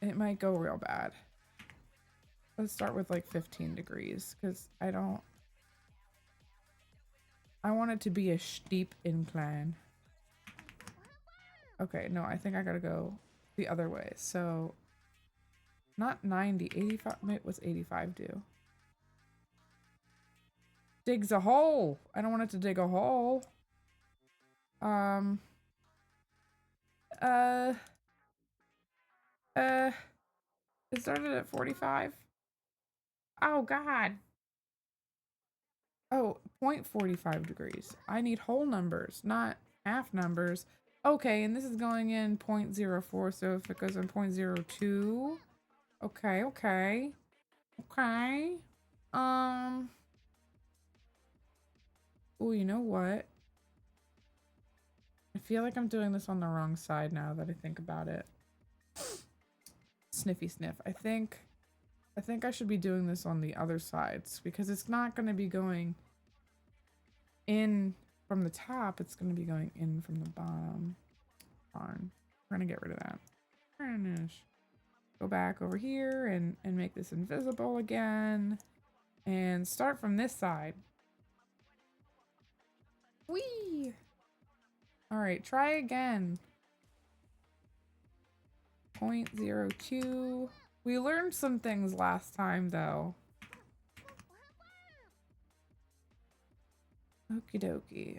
Speaker 1: It might go real bad. Let's start with like 15 degrees because I want it to be a steep incline. Okay, no, I think I gotta go the other way. So not 90, 85. What's 85 do? Digs a hole. I don't want it to dig a hole. It started at 45. Oh God. Oh, 0.45 degrees. I need whole numbers, not half numbers. Okay, and this is going in 0.04, so if it goes in 0.02. Okay, okay. Okay. Oh, you know what? I feel like I'm doing this on the wrong side now that I think about it. Sniffy sniff. I think I should be doing this on the other sides because it's not going to be going in from the top. It's going to be going in from the bottom. Darn. We're going to get rid of that. Finish. Go back over here and make this invisible again. And start from this side. Whee! Alright, try again. 0.02. We learned some things last time though. Okie dokie.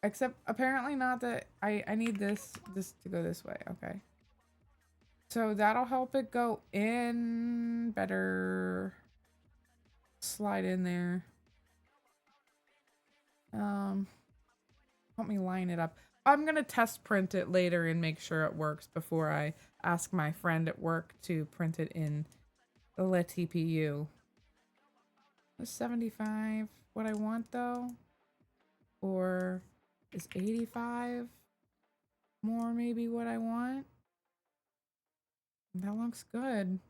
Speaker 1: Except apparently not that I need this to go this way. Okay. So that'll help it go in better. Slide in there. Help me line it up. I'm gonna test print it later and make sure it works before I ask my friend at work to print it in the TPU. Is 75 what I want though? Or is 85 more maybe what I want? That looks good.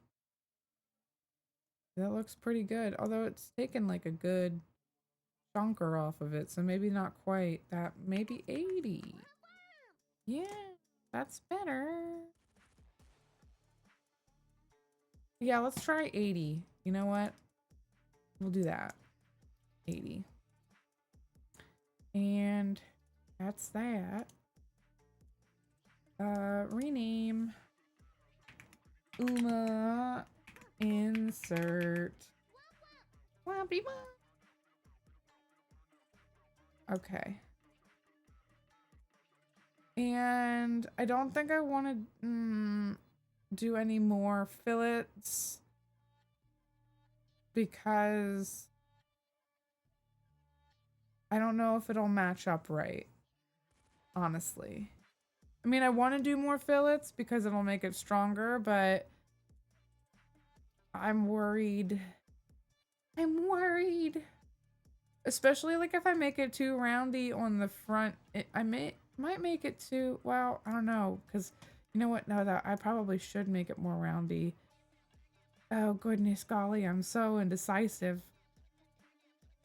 Speaker 1: That looks pretty good. Although it's taken like a good chunker off of it. So maybe not quite that. Maybe 80. Yeah, that's better. Yeah, let's try 80. You know what? We'll do that. 80. And that's that. Rename. Uma. Insert. Okay. And I don't think I want to do any more fillets because I don't know if it'll match up right, honestly. I mean, I want to do more fillets because it'll make it stronger, but I'm worried. I'm worried. Especially like if I make it too roundy on the front, I might make it too, well, I don't know, because you know what? No, that I probably should make it more roundy. Oh goodness golly, I'm so indecisive.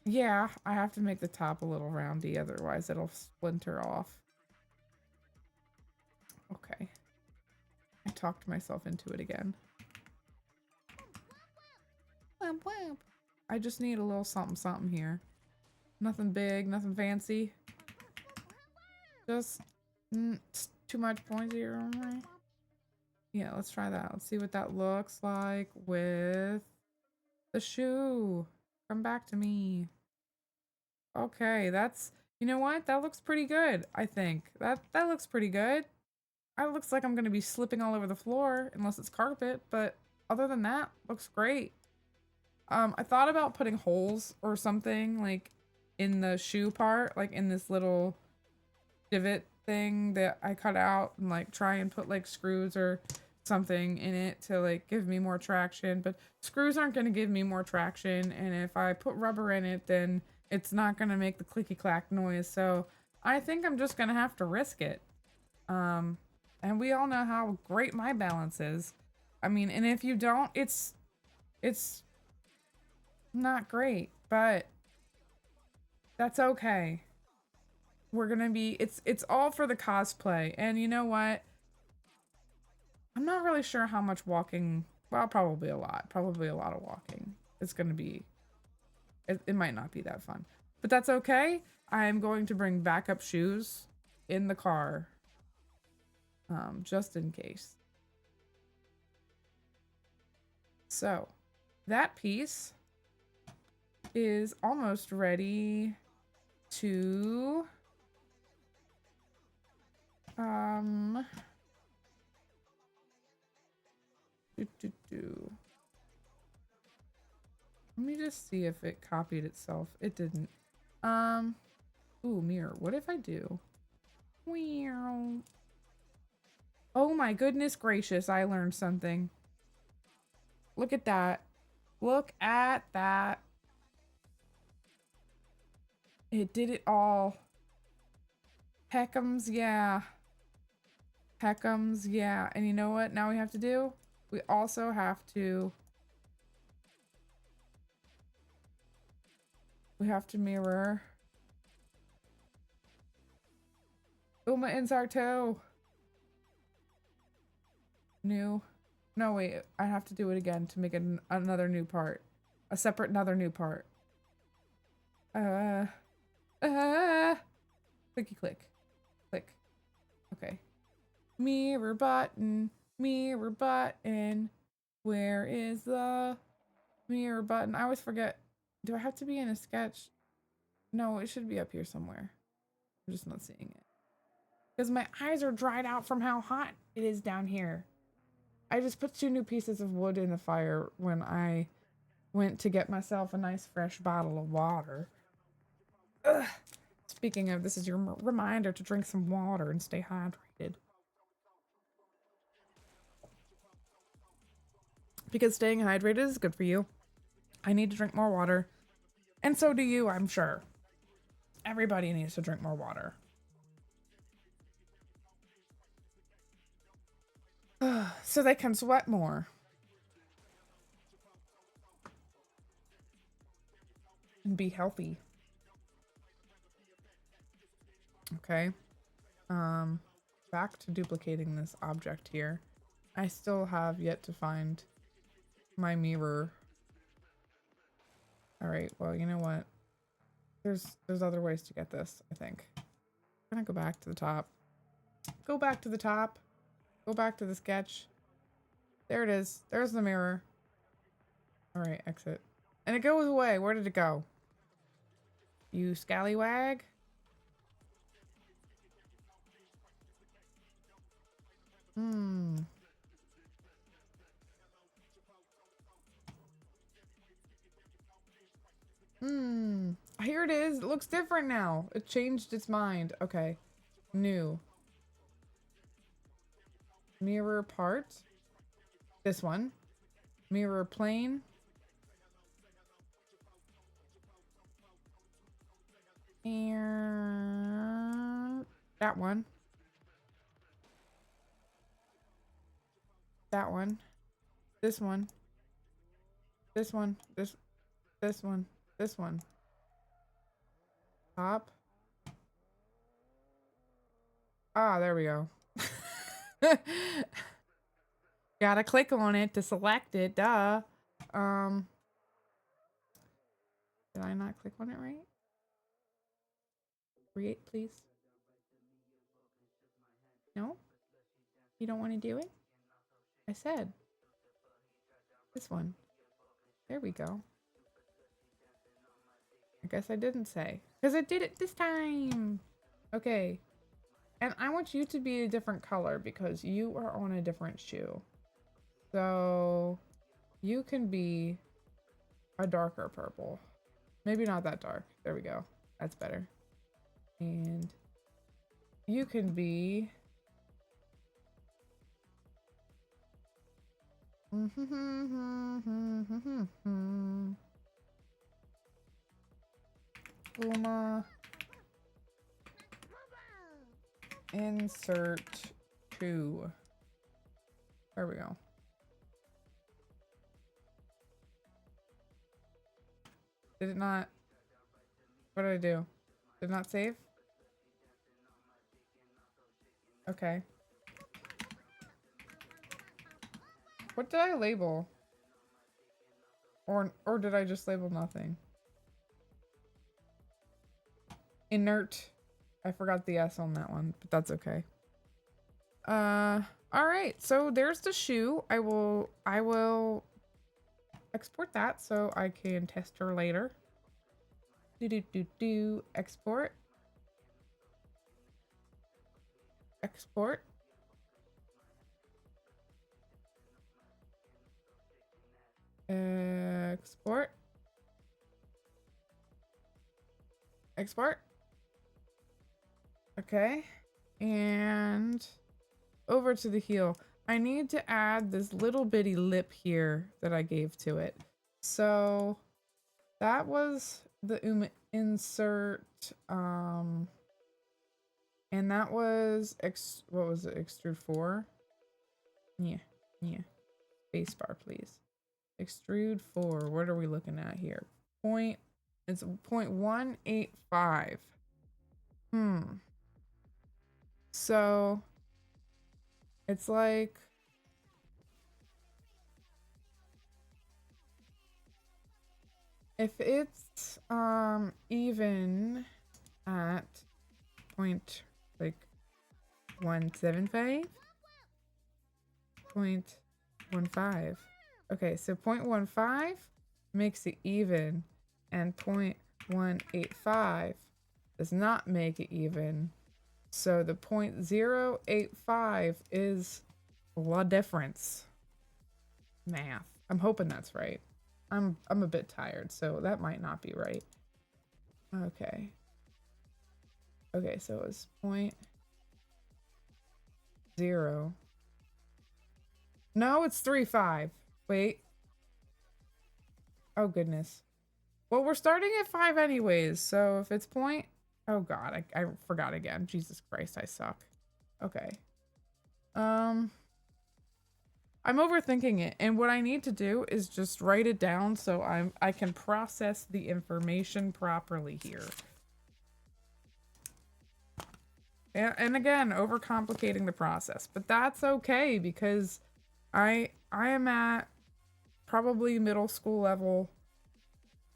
Speaker 1: Yeah, I have to make the top a little roundy, otherwise it'll splinter off. Okay. I talked myself into it again. I just need a little something something here. Nothing big, nothing fancy. Just too much 0.0. Yeah, let's try that. Let's see what that looks like with the shoe. Come back to me. Okay, that's, you know what? That looks pretty good, I think. That looks pretty good. It looks like I'm going to be slipping all over the floor unless it's carpet, but other than that, looks great. I thought about putting holes or something like in the shoe part, like in this little divot thing that I cut out, and like try and put like screws or something in it to like give me more traction, but screws aren't going to give me more traction, and if I put rubber in it, then it's not going to make the clicky clack noise. So I think I'm just going to have to risk it. And we all know how great my balance is. I mean, and if you don't, it's not great, but that's okay. We're gonna be, it's all for the cosplay. And you know what? I'm not really sure how much walking, well, probably a lot of walking. It's gonna be, it might not be that fun, but that's okay. I'm going to bring backup shoes in the car, just in case. So that piece is almost ready to let me just see if it copied itself. It didn't. Ooh, mirror. What if I do? Oh my goodness gracious, I learned something. Look at that. Look at that. It did it all. Heckums, yeah. Heckums, yeah. And you know what now we have to do? We also have to... We have to mirror. Uma Inzarto. New. No, wait. I have to do it again to make another new part. A separate another new part. Clicky click. Click. Okay. Mirror button. Mirror button. Where is the mirror button? I always forget. Do I have to be in a sketch? No, it should be up here somewhere. I'm just not seeing it. Because my eyes are dried out from how hot it is down here. I just put 2 new pieces of wood in the fire when I went to get myself a nice fresh bottle of water. Ugh. Speaking of, this is your reminder to drink some water and stay hydrated. Because staying hydrated is good for you. I need to drink more water. And so do you, I'm sure. Everybody needs to drink more water. So they can sweat more. And be healthy. Okay. Back to duplicating this object here. I still have yet to find my mirror. All right, well, you know what? There's other ways to get this, I think. I'm gonna go back to the top. Go back to the top. Go back to the sketch. There it is. There's the mirror. All right, exit. And it goes away. Where did it go? You scallywag. Here it is. It looks different now. It changed its mind. Okay. New. Mirror part. This one. Mirror plane. And that one. That one. This one. This one. This one. This one. Top. Ah, there we go. Gotta click on it to select it, duh. Did I not click on it right? Create, please. No? You don't want to do it? I said. This one. There we go. I guess I didn't say. Because I did it this time! Okay. And I want you to be a different color because you are on a different shoe. So you can be a darker purple. Maybe not that dark. There we go. That's better. And you can be Uma insert 2. There we go. Did it not? What did I do? Did it not save? Okay. What did I label? Or did I just label nothing? Inert. I forgot the S on that one, but that's okay. All right. So there's the shoe. I will export that so I can test her later. Export. Export. Export. Export. Okay. And over to the heel. I need to add this little bitty lip here that I gave to it. So that was the insert, and that was what was it? Extrude 4? Yeah. Spacebar, please. Extrude 4. What are we looking at here? It's 0.185. So it's like if it's even at 1.75, 0.15. Okay, so 0.15 makes it even, and 0.185 does not make it even. So the 0.085 is the difference. Math. I'm hoping that's right. I'm a bit tired, so that might not be right. Okay. Okay, so it was 0.0. No, it's 3.5. Wait. Oh goodness. Well, we're starting at 5 anyways, so if it's point... Oh god, I forgot again. Jesus Christ, I suck. Okay. I'm overthinking it, and what I need to do is just write it down so I can process the information properly here. And again, overcomplicating the process, but that's okay because I am at probably middle school level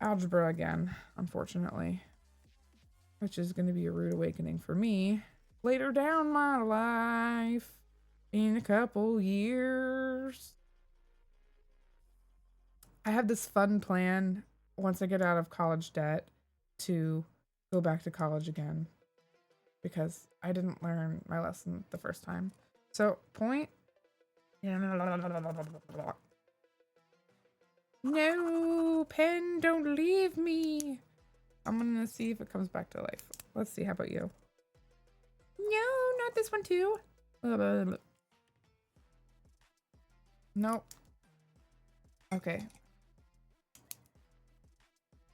Speaker 1: algebra again, unfortunately, which is going to be a rude awakening for me later down my life in a couple years. I have this fun plan once I get out of college debt to go back to college again because I didn't learn my lesson the first time. So point. No, pen, don't leave me. I'm gonna see if it comes back to life. Let's see. How about you? No, not this one too. Nope. Okay.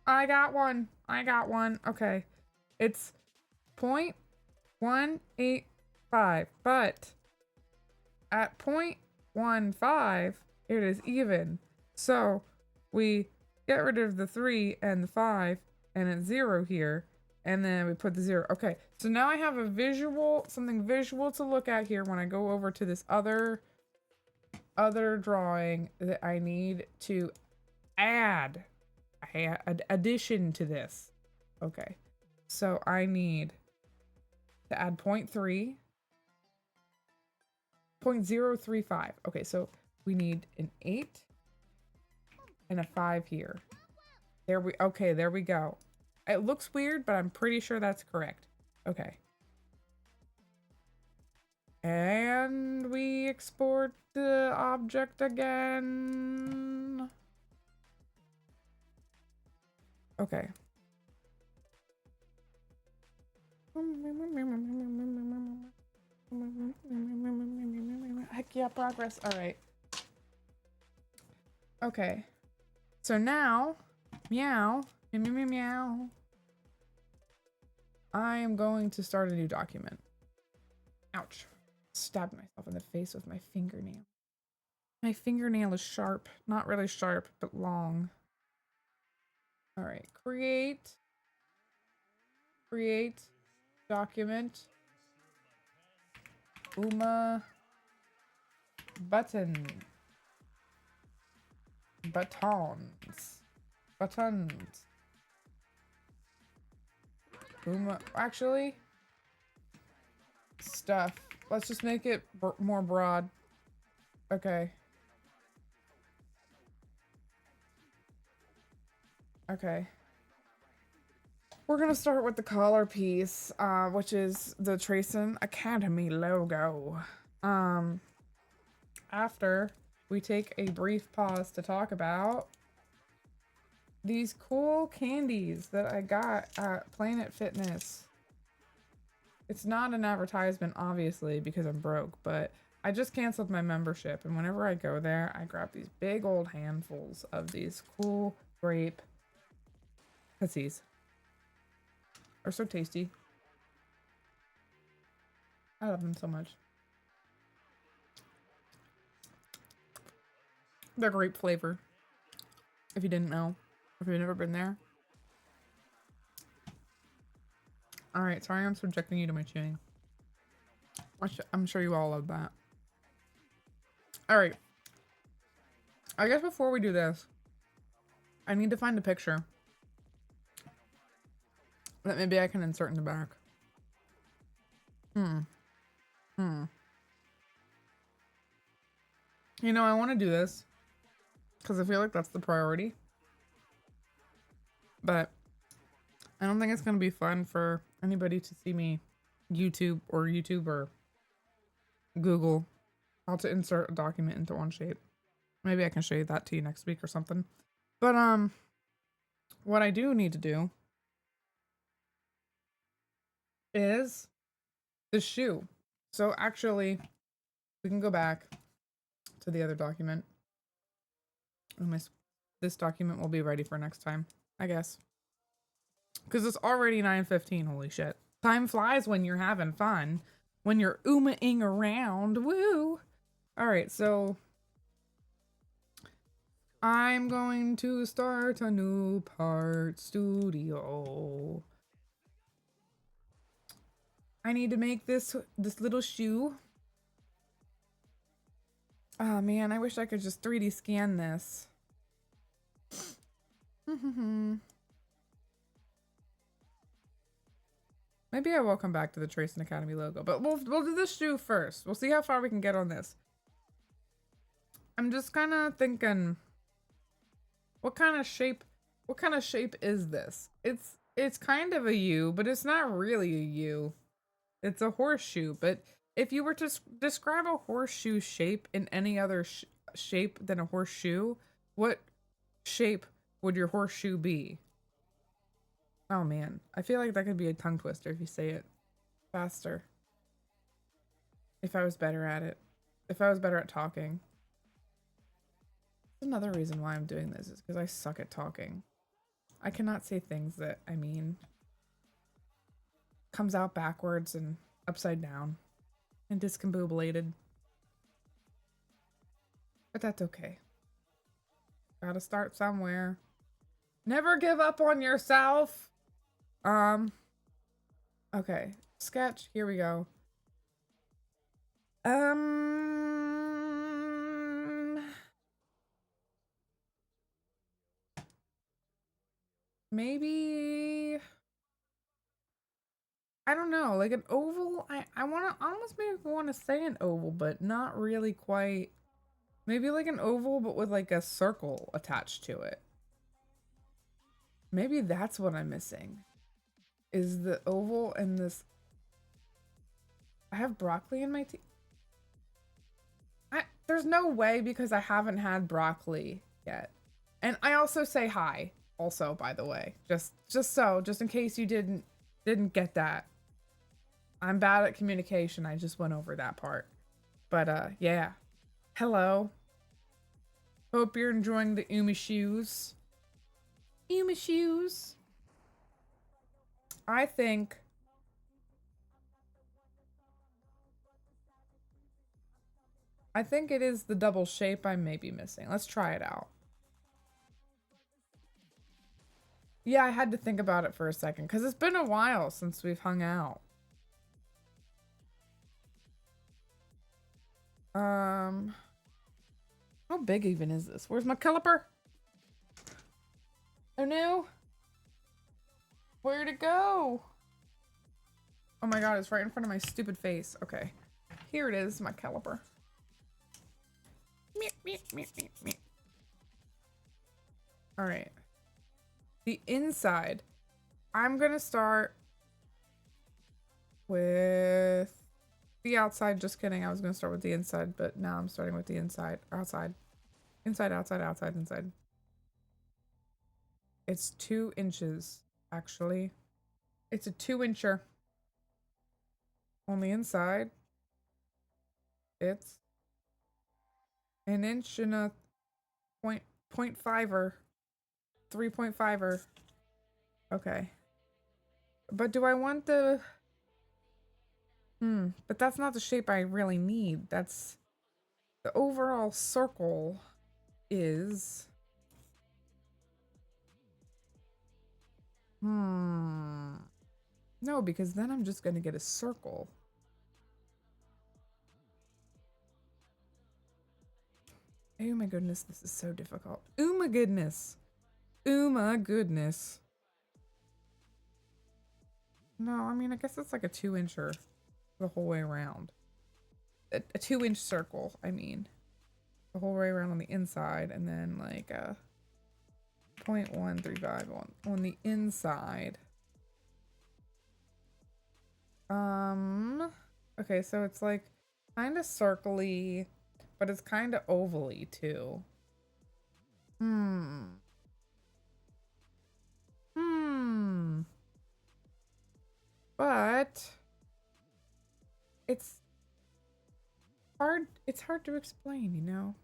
Speaker 1: I got one. I got one. Okay. It's 0.185, but at 0.15, it is even. So we get rid of the 3 and the 5, and it's 0 here, and then we put the 0. Okay, so now I have a visual, something visual to look at here when I go over to this other drawing that I need to add addition to this. Okay, so I need to add 0.3, 0.035. Okay, so we need an 8 and a 5 here. There we go. It looks weird, but I'm pretty sure that's correct. Okay. And we export the object again. Okay. Heck yeah, progress. All right. Okay. So now, meow, meow, meow, meow. I am going to start a new document. Ouch. Stabbed myself in the face with my fingernail. My fingernail is sharp. Not really sharp, but long. All right. Create document. Buttons. Actually, stuff. Let's just make it more broad. Okay. Okay. We're gonna start with the collar piece, which is the Tracen Academy logo. After we take a brief pause to talk about these cool candies that I got at Planet Fitness. It's not an advertisement, obviously, because I'm broke, but I just canceled my membership, and whenever I go there, I grab these big old handfuls of these cool grape Katsus. They're so tasty. I love them so much. They're grape flavor. If you didn't know. If you've never been there. Alright, sorry I'm subjecting you to my chewing. I'm sure you all love that. Alright. I guess before we do this, I need to find a picture that maybe I can insert in the back. You know, I want to do this because I feel like that's the priority. But I don't think it's going to be fun for anybody to see me YouTube or Google how to insert a document into one shape. Maybe I can show you that to you next week or something. But what I do need to do is the shoe. So actually, we can go back to the other document. This document will be ready for next time, I guess. Because it's already 9:15, holy shit. Time flies when you're having fun. When you're oomaing around, woo! Alright, so I'm going to start a new part studio. I need to make this little shoe. Oh man, I wish I could just 3D scan this. Maybe I will come back to the Tracing Academy logo, but we'll do this shoe first. We'll see how far we can get on this. I'm just kind of thinking, what kind of shape is this? It's kind of a U, but it's not really a U. It's a horseshoe, but if you were to describe a horseshoe shape in any other shape than a horseshoe, what shape would your horseshoe be? Oh man, I feel like that could be a tongue twister if you say it faster. If I was better at it. If I was better at talking. Another reason why I'm doing this is because I suck at talking. I cannot say things that I mean. Comes out backwards and upside down. And discombobulated. But that's okay. Gotta start somewhere. Never give up on yourself! Okay. Sketch. Here we go. Maybe... I don't know, like an oval. I wanna almost maybe want to say an oval, but not really quite. Maybe like an oval, but with like a circle attached to it. Maybe that's what I'm missing. Is the oval and this. I have broccoli in my tea. There's no way because I haven't had broccoli yet. And I also say hi, also, by the way. Just in case you didn't get that. I'm bad at communication. I just went over that part. But yeah. Hello. Hope you're enjoying the UMAMUSUME. UMAMUSUME. I think it is the double shape I may be missing. Let's try it out. Yeah, I had to think about it for a second because it's been a while since we've hung out. How big even is this? Where's my caliper? Oh no. Where'd it go? Oh my god, it's right in front of my stupid face. Okay. Here it is, my caliper. Alright. The inside. I'm gonna start with the outside. Just kidding. I was gonna start with the inside, but now I'm starting with the inside. Outside. Inside, outside, outside, inside. It's 2 inches, actually. It's a 2-incher. On the inside, it's an inch and a 0.5er. 3.5er. Okay. But do I want the... But that's not the shape I really need. That's... The overall circle is... No, because then I'm just gonna get a circle. Oh my goodness, this is so difficult. Oh my goodness. Oh my goodness. No, I mean, I guess it's like a 2-incher the whole way around. A 2-inch circle, I mean. the whole way around on the inside, and then like a 0.135 on the inside. Okay, so it's like kind of circly, but it's kind of ovally too. But it's hard to explain, you know?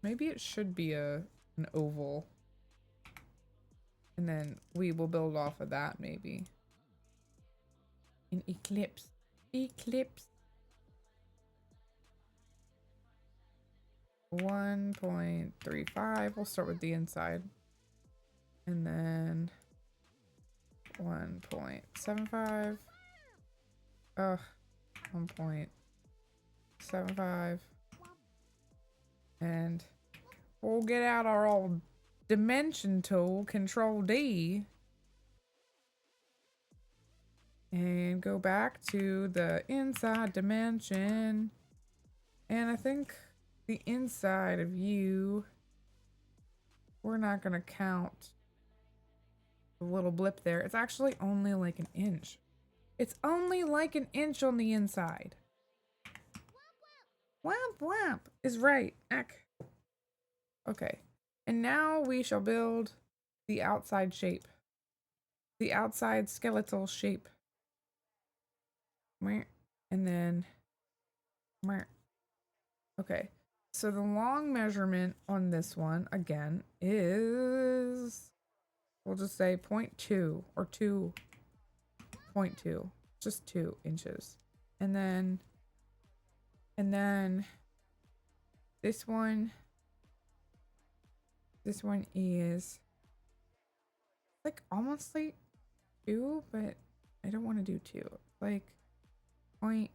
Speaker 1: Maybe it should be an oval. And then we will build off of that, maybe. An eclipse. Eclipse. 1.35. We'll start with the inside. And then 1.75. 1.75. And we'll get out our old dimension tool, Control D, and go back to the inside dimension. And I think the inside of you, we're not gonna count the little blip there. It's actually only like an inch. It's only like an inch on the inside. Whap whap is right. Eck. Okay. And now we shall build the outside shape. The outside skeletal shape. And then okay. So the long measurement on this one again is, we'll just say 0.2 or 2.2. Just 2 inches. And then this one is like almost like 2, but I don't want to do 2. Like point.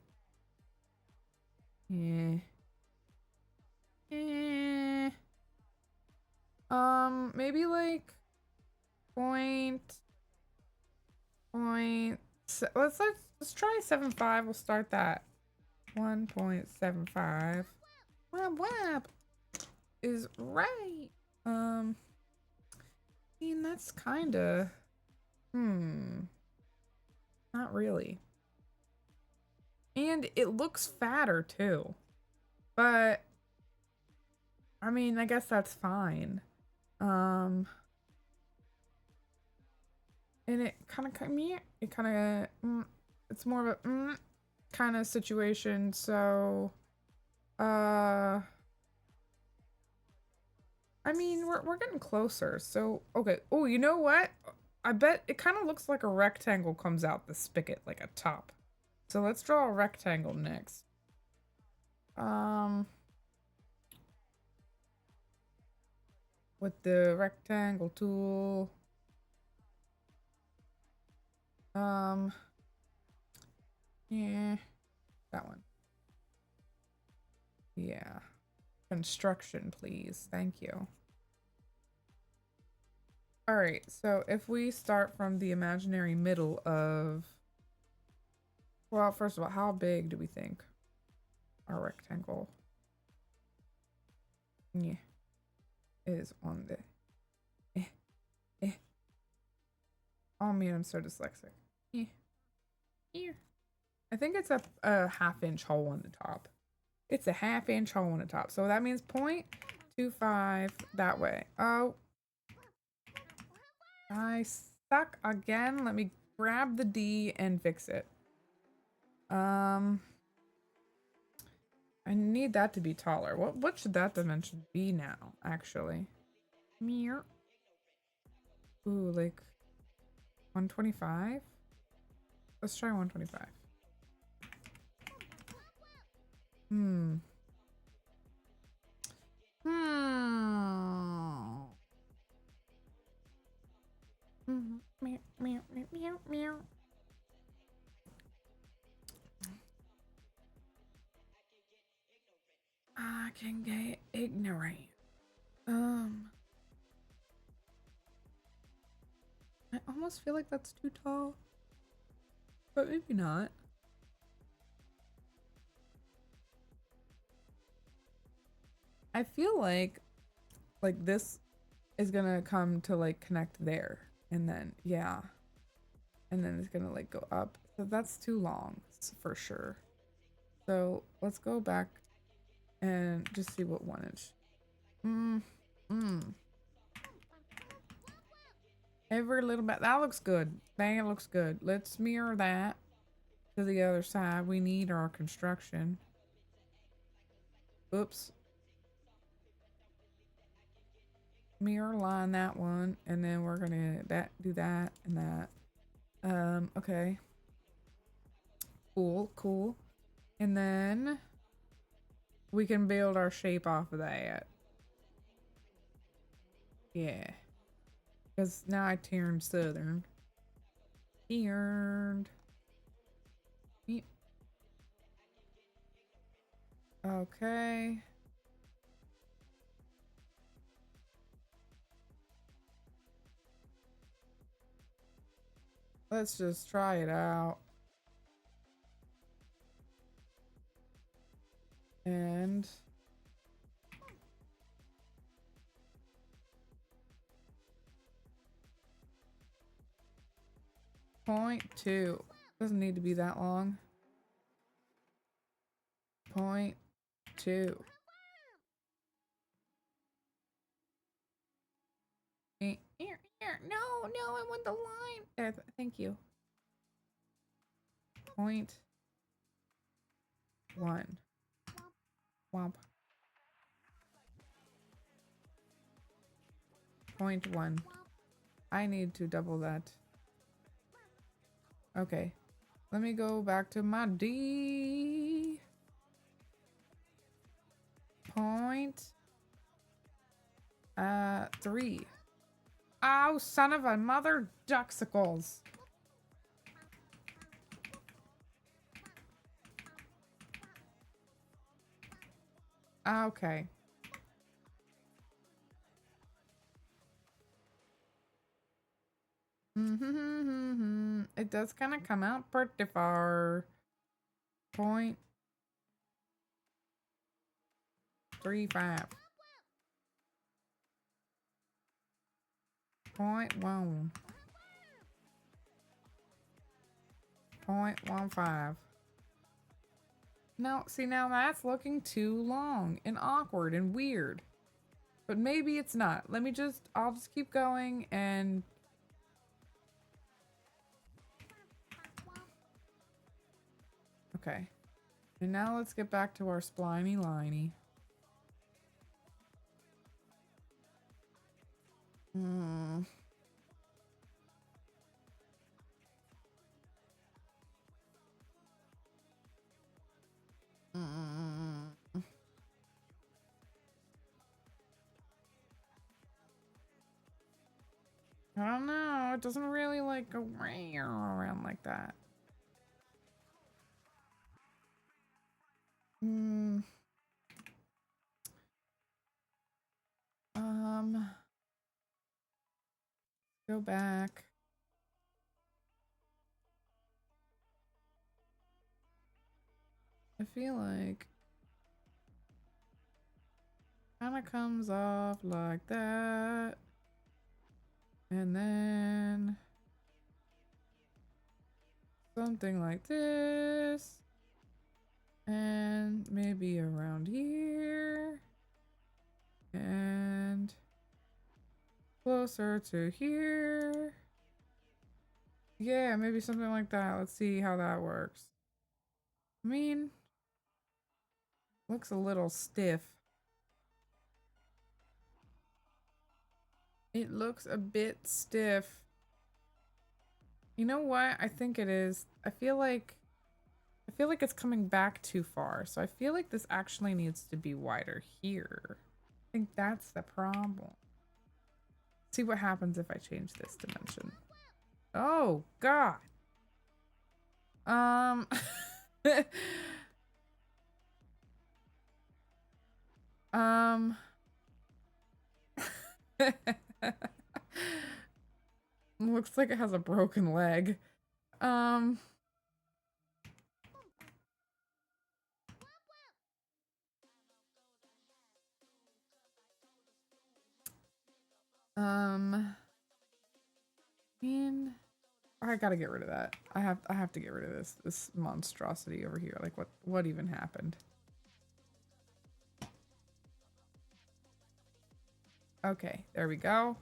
Speaker 1: Maybe like let's try 7.5. We'll start that. 1.75. Wab is right. I mean, that's kind of not really. And it looks fatter too. But I mean, I guess that's fine. And it kind of it's more of a kind of situation. So I mean, we're getting closer. So okay. Oh, you know what? I bet it kind of looks like a rectangle comes out the spigot, like a top. So let's draw a rectangle next. With the rectangle tool. Yeah, that one. Yeah. Construction, please. Thank you. All right, so if we start from the imaginary middle of, well, first of all, how big do we think our rectangle is on the Oh man, I'm so dyslexic. Here. I think it's a 1/2 inch hole on the top. It's a 1/2 inch hole on the top. So that means 0.25 that way. Oh. I suck again. Let me grab the D and fix it. I need that to be taller. What should that dimension be now, actually? Meow. Ooh, like 125? Let's try 125. Meow, meow, meow, meow. I can get ignorant. I almost feel like that's too tall, but maybe not. I feel like this is gonna come to like connect there, and then yeah, and then it's gonna like go up. So that's too long for sure. So let's go back and just see what 1 inch. Every little bit. That looks good. That looks good. Let's mirror that to the other side. We need our construction. Oops. Mirror line that one, and then we're gonna do that and that. Okay. Cool, cool. And then we can build our shape off of that. Yeah. Because now I turned southern. Turned. Okay. Let's just try it out. And .2. Doesn't need to be that long. .2. No, I want the line. There, thank you. .1. Womp. .1. I need to double that. Okay. Let me go back to my D. .3. Oh, son of a mother ducksicles. Okay. It does kind of come out pretty far. .35. .1. .15. No, see, now that's looking too long and awkward and weird. But maybe it's not. I'll just keep going and... Okay. And now let's get back to our spliny liney. I don't know. It doesn't really like go around like that. Go back. I feel like kind of comes off like that. And then something like this. And maybe around here. And closer to here. Yeah, maybe something like that. Let's see how that works. I mean, looks a little stiff. It looks a bit stiff. You know what? I think it is. I feel like it's coming back too far. So I feel like this actually needs to be wider here. I think that's the problem. See what happens if I change this dimension. Oh God. looks like it has a broken leg. Um, man, I gotta get rid of that. I have to get rid of this monstrosity over here. Like what even happened? Okay, there we go.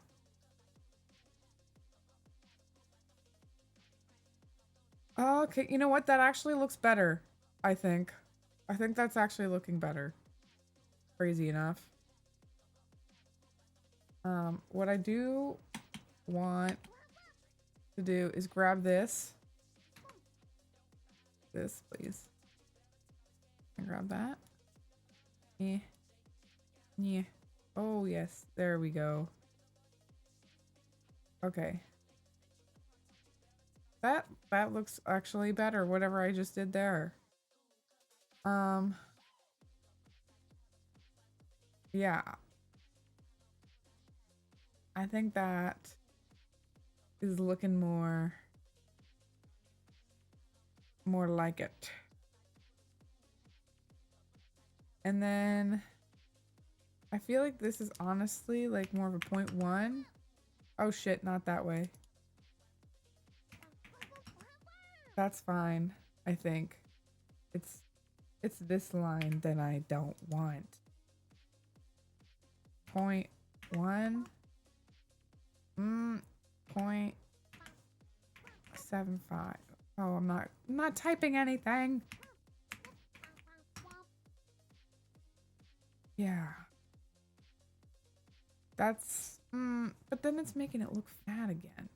Speaker 1: Okay, you know what? That actually looks better, I think. I think that's actually looking better. Crazy enough. What I do want to do is grab this. This, please. And grab that. Yeah. Yeah. Oh, yes. There we go. Okay. That looks actually better, whatever I just did there. Yeah. I think that is looking more like it. And then I feel like this is honestly like more of a 0.1. Oh shit, not that way. That's fine, I think. It's this line that I don't want. 0.1. 0.75. Oh, I'm not typing anything. Yeah. That's but then it's making it look fat again.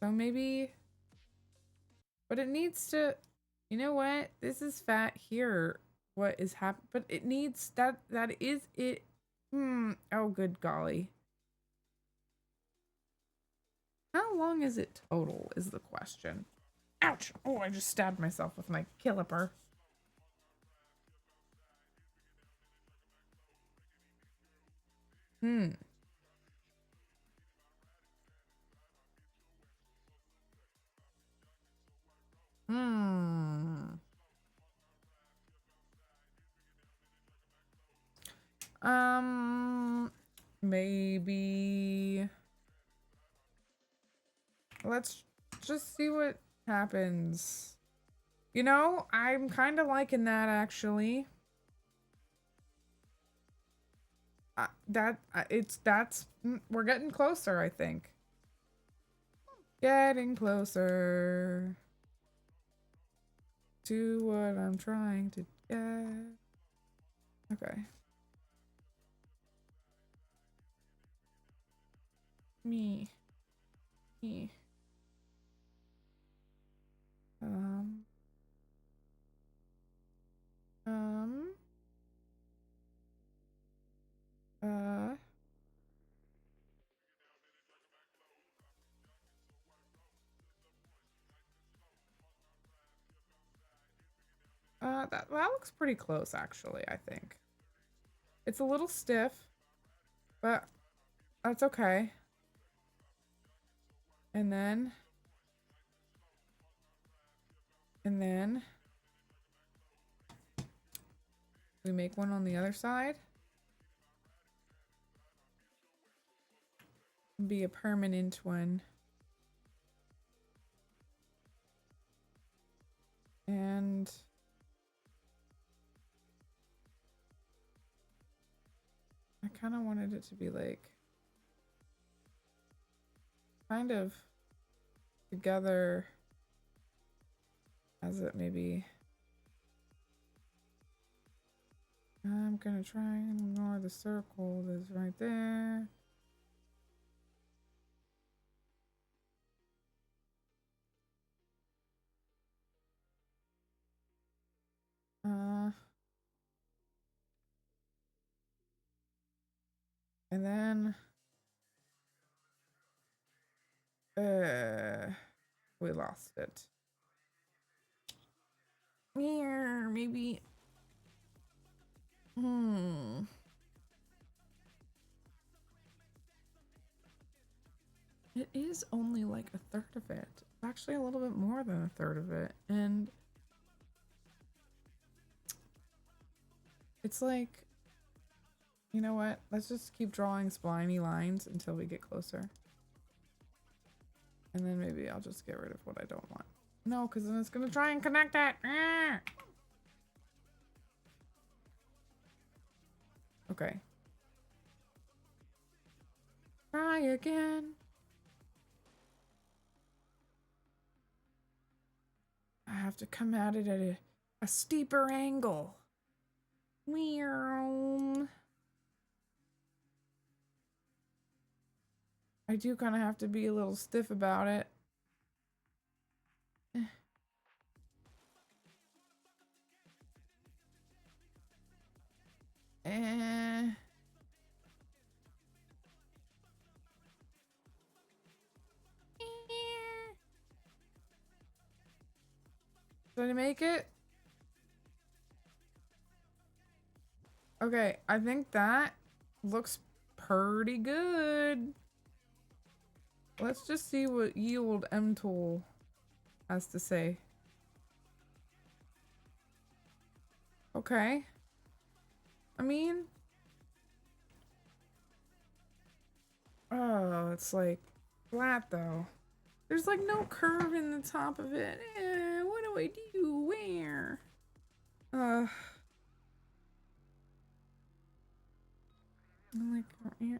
Speaker 1: So maybe, but it needs to, you know what? This is fat here. What is happening? But it needs that is it. Oh good golly. How long is it total is the question. Ouch! Oh, I just stabbed myself with my caliper. Hmm. Hmm. Maybe let's just see what happens. You know, I'm kind of liking that actually. We're getting closer, I think. Getting closer to what I'm trying to get. Okay. Me. Me. Um. Um. Uh. That looks pretty close, actually, I think. It's a little stiff, but that's okay. And then we make one on the other side. Be a permanent one. And I kind of wanted it to be like kind of together as it maybe. I'm gonna try and ignore the circle that's right there. And then we lost it. Here, maybe. It is only like a third of it. It's actually a little bit more than a third of it. And it's like, you know what? Let's just keep drawing spliny lines until we get closer. And then maybe I'll just get rid of what I don't want. No, because then it's going to try and connect it. Ah! Okay. Try again. I have to come at it at a steeper angle. Meow. I do kind of have to be a little stiff about it. Eh. Did I make it? Okay, I think that looks pretty good. Let's just see what Yield M Tool has to say. Okay. I mean, oh, it's like flat though. There's like no curve in the top of it. What do I do? Where? I'm like, yeah.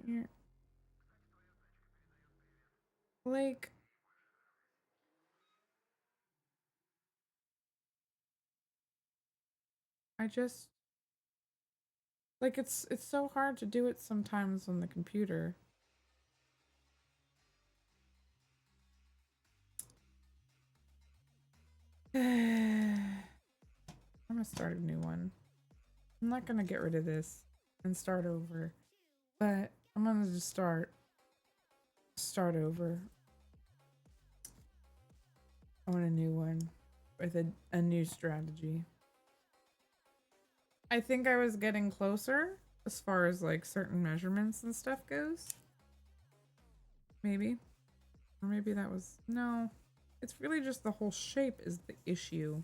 Speaker 1: Yeah. Like, I just like it's so hard to do it sometimes on the computer. I'm gonna start a new one. I'm not gonna get rid of this and start over, but I'm gonna just start over. I want a new one with a new strategy. I think I was getting closer as far as like certain measurements and stuff goes. Maybe. Or maybe that was... No. It's really just the whole shape is the issue.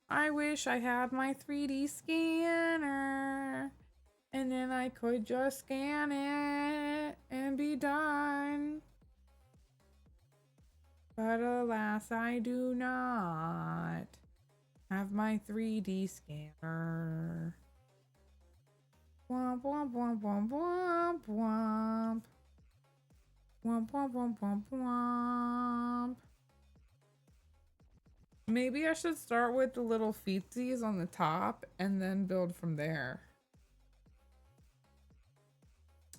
Speaker 1: I wish I had my 3D scanner. And then I could just scan it and be done. But alas, I do not have my 3D scanner. Womp womp womp womp womp womp. Womp womp womp womp womp. Maybe I should start with the little feetsies on the top and then build from there.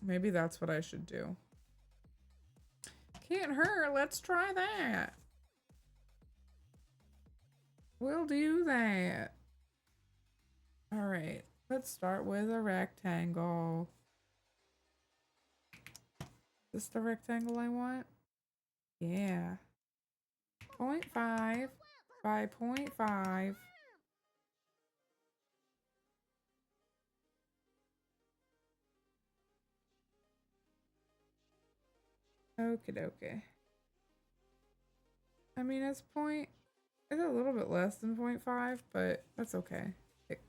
Speaker 1: Maybe that's what I should do. Can't hurt. Let's try that. We'll do that. All right. Let's start with a rectangle. Is this the rectangle I want? Yeah. 0.5 by 0.5. Okie dokie. I mean, it's a little bit less than 0.5, but that's okay.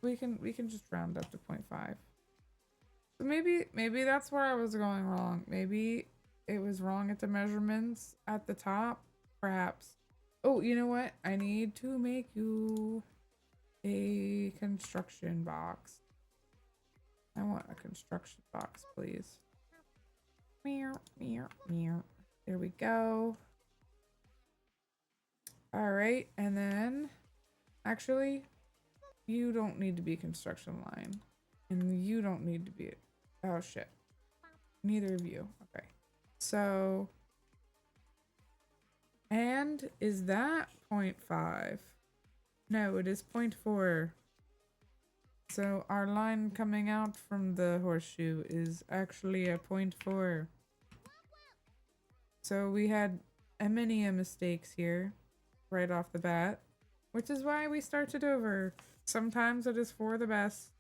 Speaker 1: We can just round up to 0.5. So maybe that's where I was going wrong. Maybe it was wrong at the measurements at the top, perhaps. Oh, you know what? I need to make you a construction box. I want a construction box, please. Meow, meow, meow. There we go. All right, and then actually, you don't need to be construction line, and you don't need to be. Oh shit! Neither of you. Okay, so and is that 0.5? No, it is 0.4. So our line coming out from the horseshoe is actually a 0.4. So we had many mistakes here right off the bat, which is why we started over. Sometimes it is for the best,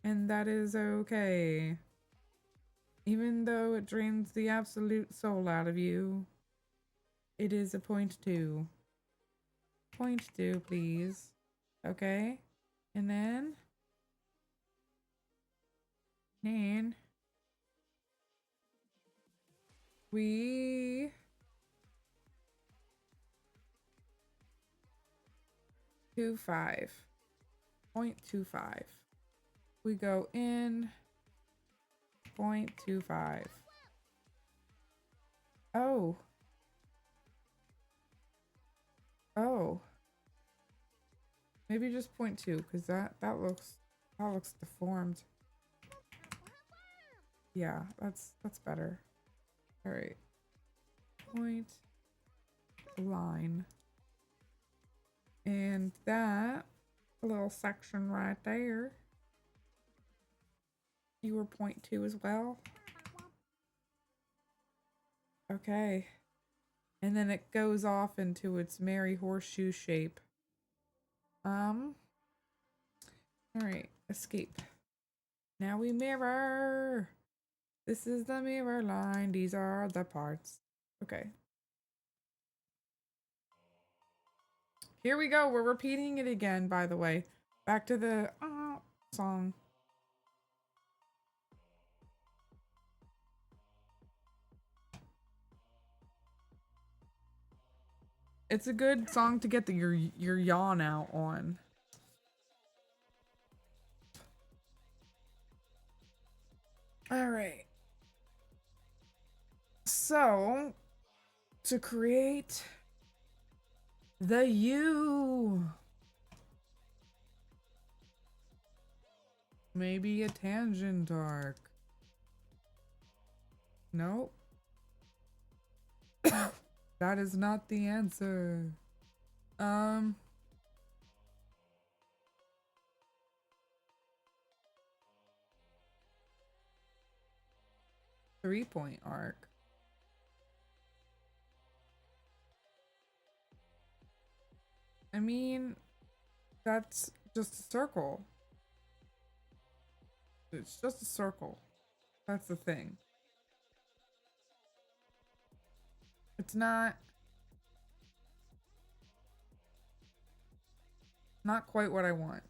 Speaker 1: and that is okay. Even though it drains the absolute soul out of you, it is a point two. Point two, please. Okay? And then we 25. 0.25. We go in 0.25. Oh. Oh. Maybe just 0.2, because that looks deformed. Yeah, that's better. Alright. Point line. And that little section right there. You were 0.2 as well. Okay. And then it goes off into its merry horseshoe shape. Alright, escape. Now we mirror. This is the mirror line. These are the parts. Okay. Here we go. We're repeating it again, by the way. Back to the song. It's a good song to get your yawn out on. All right. So, to create the U, maybe a tangent arc. Nope. That is not the answer. 3-point arc. I mean, that's just a circle. It's just a circle. That's the thing. It's not quite what I want.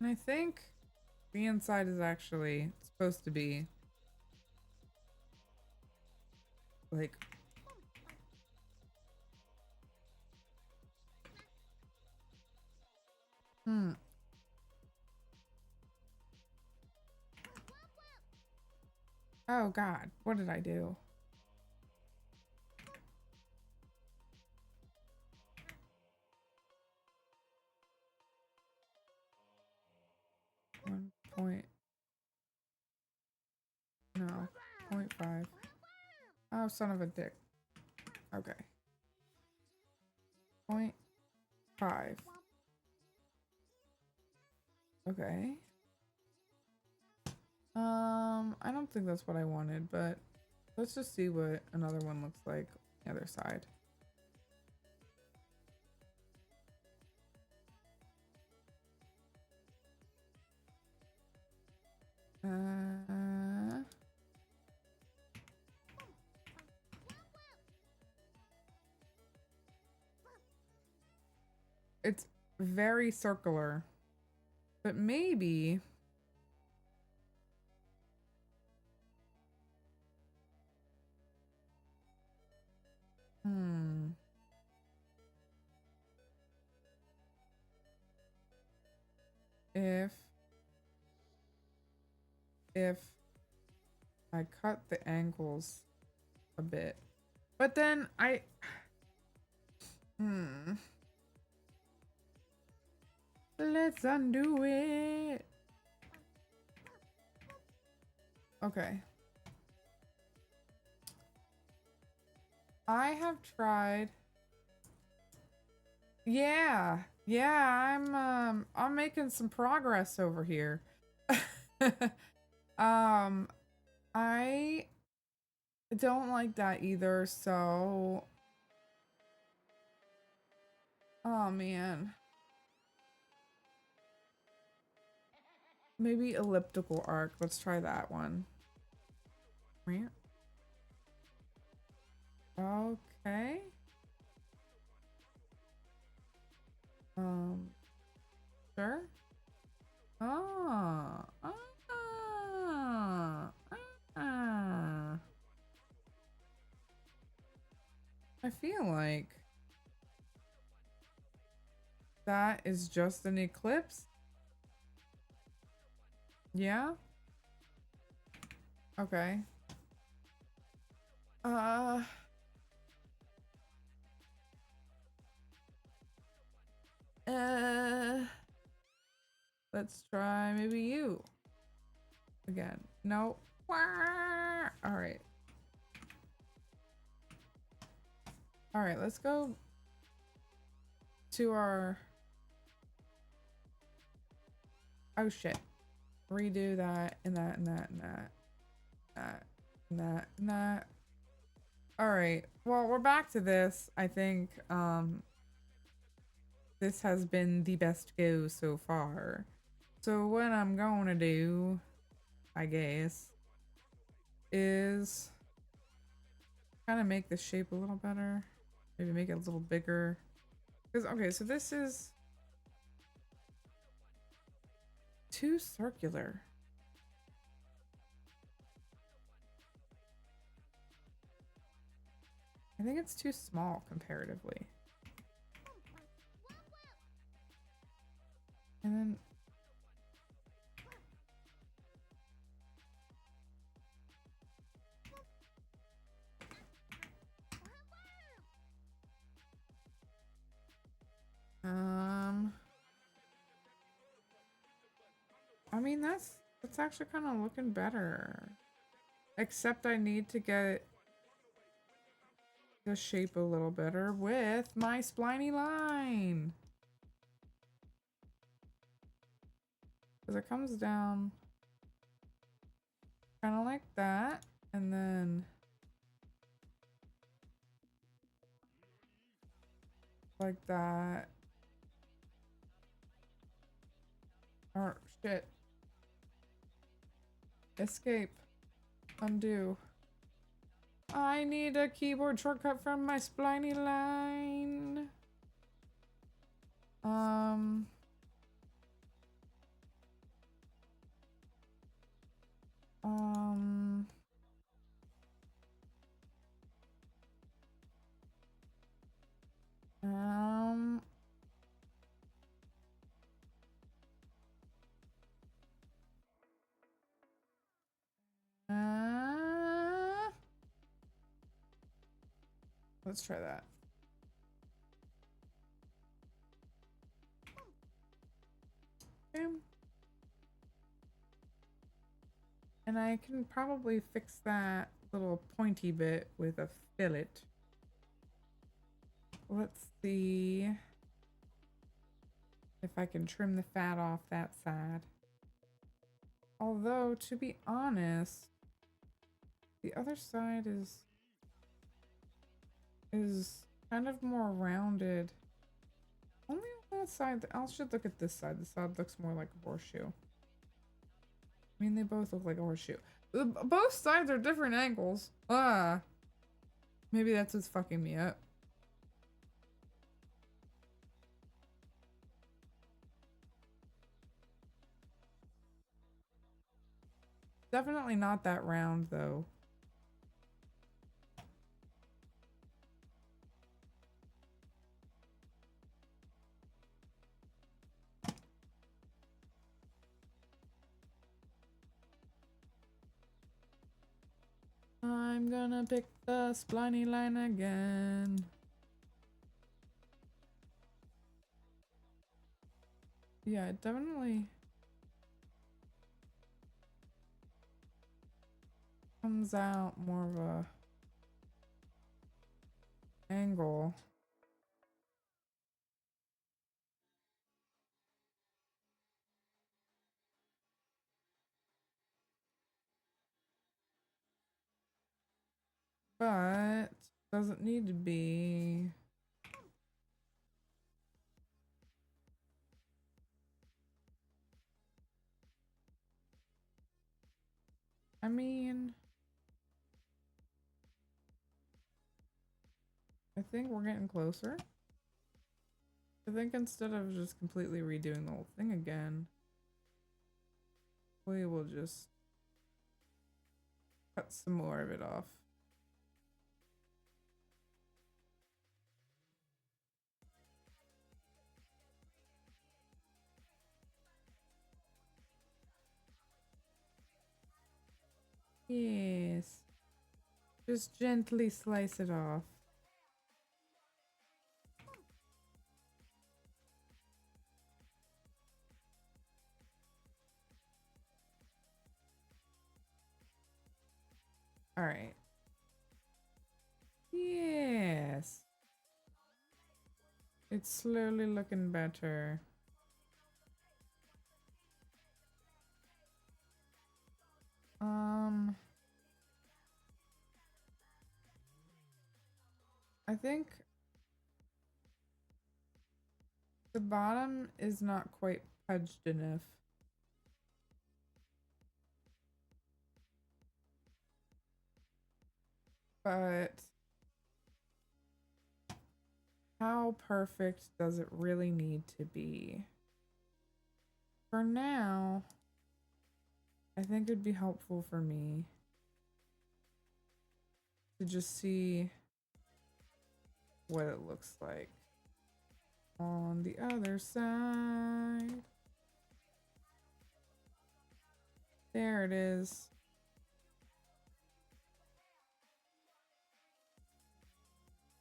Speaker 1: And I think the inside is actually supposed to be like Oh God, what did I do? One point. No, 0.5. Oh, son of a dick. Okay. 0.5. Okay. I don't think that's what I wanted, but let's just see what another one looks like on the other side. It's very circular, but maybe if I cut the angles a bit, but then let's undo it. Okay. I have tried. Yeah, I'm making some progress over here. I don't like that either, so oh man. Maybe elliptical arc. Let's try that one. Okay. Sure. Ah. Ah. I feel like that is just an eclipse. Yeah. Okay. Uh. Uh. Let's try maybe you again. No. All right. All right. Let's go to our. Oh shit. Redo that and that and that and that. That and that and that. All right. Well, we're back to this. I think this has been the best go so far. So what I'm going to do, I guess, is kind of make the shape a little better. Maybe make it a little bigger. Because, okay, so this is too circular. I think it's too small comparatively. And then I mean that's actually kind of looking better. Except I need to get the shape a little better with my spliny line. Because it comes down kind of like that, and then like that. Or shit. Escape. Undo. I need a keyboard shortcut from my spliny line. Um, um, uh, let's try that. Boom. And I can probably fix that little pointy bit with a fillet. Let's see if I can trim the fat off that side. Although, to be honest, the other side is kind of more rounded. Only on that side. I should look at this side. This side looks more like a horseshoe. I mean, they both look like a horseshoe. Both sides are different angles. Ah. Maybe that's what's fucking me up. Definitely not that round, though. I'm gonna pick the spliny line again. Yeah, it definitely comes out more of a angle. but doesn't need to be. I mean, I think we're getting closer. I think instead of just completely redoing the whole thing again, we will just cut some more of it off. Yes. Just gently slice it off. All right. Yes. It's slowly looking better. I think the bottom is not quite pudged enough. But how perfect does it really need to be? For now, I think it'd be helpful for me to just see what it looks like on the other side. There it is.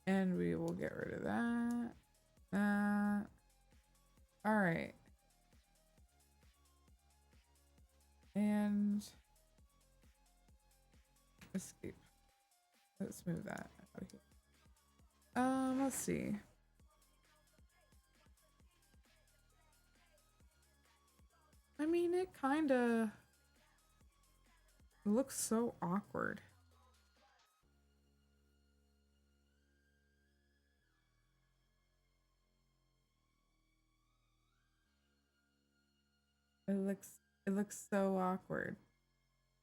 Speaker 1: And we will get rid of that. That. All right. And escape. Let's move that out of here. Let's see. I mean, it kind of looks so awkward. It looks so awkward.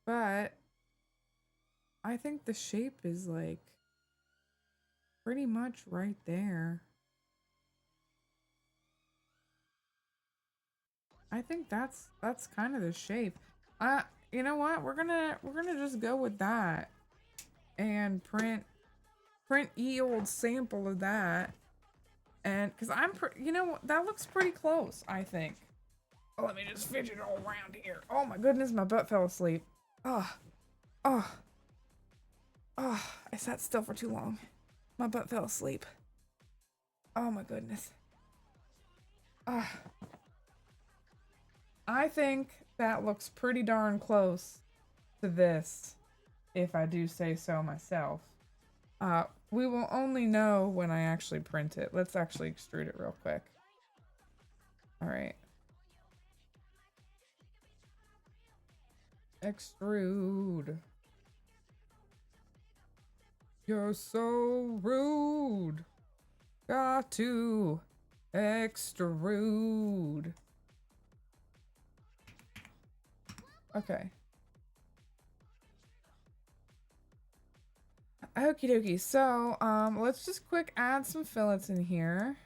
Speaker 1: But I think the shape is like pretty much right there. I think that's kind of the shape. You know what? We're gonna just go with that and print ye old sample of that. And because you know what, that looks pretty close, I think. Oh, let me just fidget all around here. Oh my goodness, my butt fell asleep. Oh, oh, oh, I sat still for too long. My butt fell asleep. Oh my goodness. I think that looks pretty darn close to this, if I do say so myself. We will only know when I actually print it. Let's actually extrude it real quick. All right. Extrude. You're so rude. Got to extrude. Okay. Okie dokie. So, let's just quick add some fillets in here.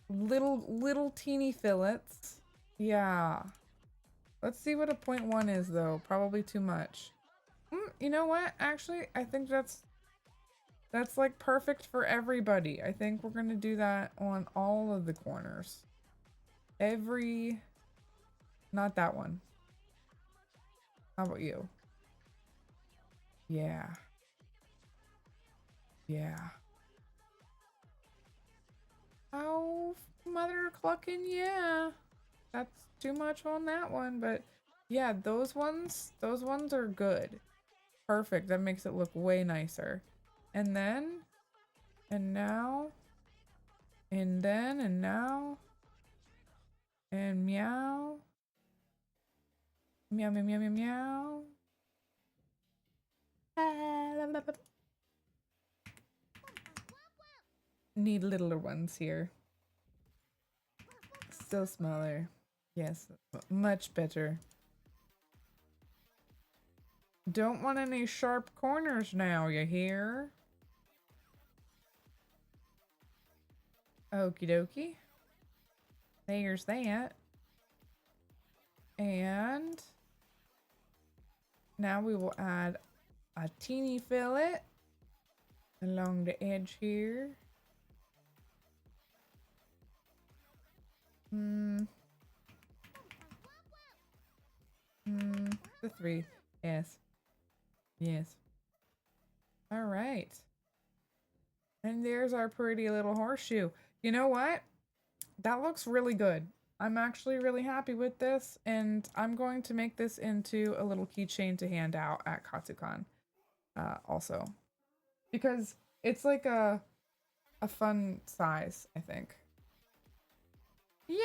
Speaker 1: Little teeny fillets. Yeah. Let's see what a 0.1 is though. Probably too much. You know what? Actually, I think that's like perfect for everybody. I think we're gonna do that on all of the corners. Not that one. How about you? Yeah. Yeah. Oh, mother clucking, yeah. That's too much on that one, but yeah, those ones are good. Perfect. That makes it look way nicer. And then, and now, and then, and now, and meow, Meow, meow, meow, meow, meow. Need littler ones here. Still smaller. Yes, much better. Don't want any sharp corners now, you hear? Okie dokie. There's that. And now we will add a teeny fillet along the edge here. The 3. Yes. Yes. All right. And there's our pretty little horseshoe. You know what? That looks really good. I'm actually really happy with this, and I'm going to make this into a little keychain to hand out at KatsuCon also. Because it's like a fun size, I think. Yay!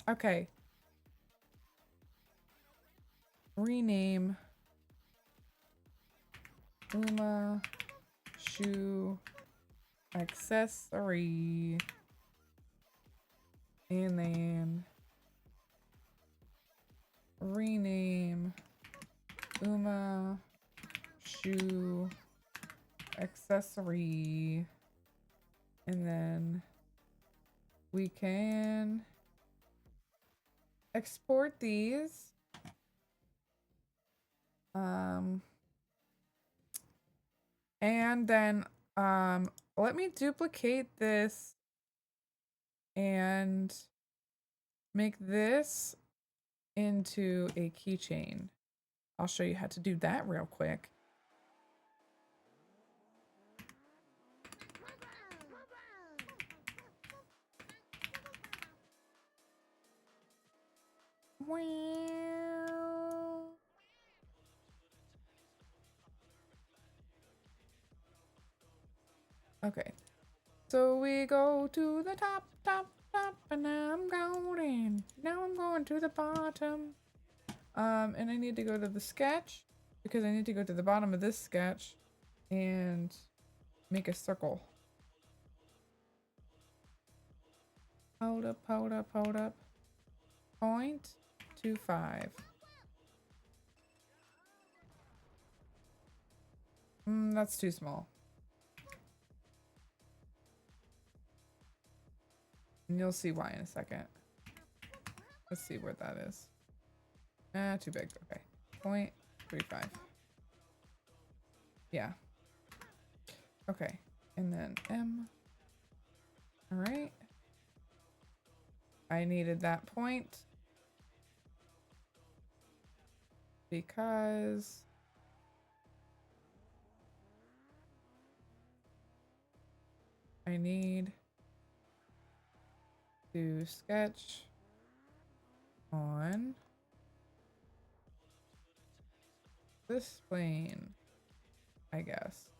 Speaker 1: Okay. Rename UMAMUSUME accessory. And then rename UMAMUSUME accessory. And then we can export these. And then let me duplicate this and make this into a keychain. I'll show you how to do that real quick. Wow. Okay, so we go to the top, and now I'm going. Now I'm going to the bottom. And I need to go to the sketch because I need to go to the bottom of this sketch and make a circle. Hold up, hold up, hold up. 0.25. That's too small. And you'll see why in a second. Let's see where that is. Too big. Okay. 0.35. Yeah. Okay. And then M. All right. I needed that point because I need to sketch on this plane, I guess.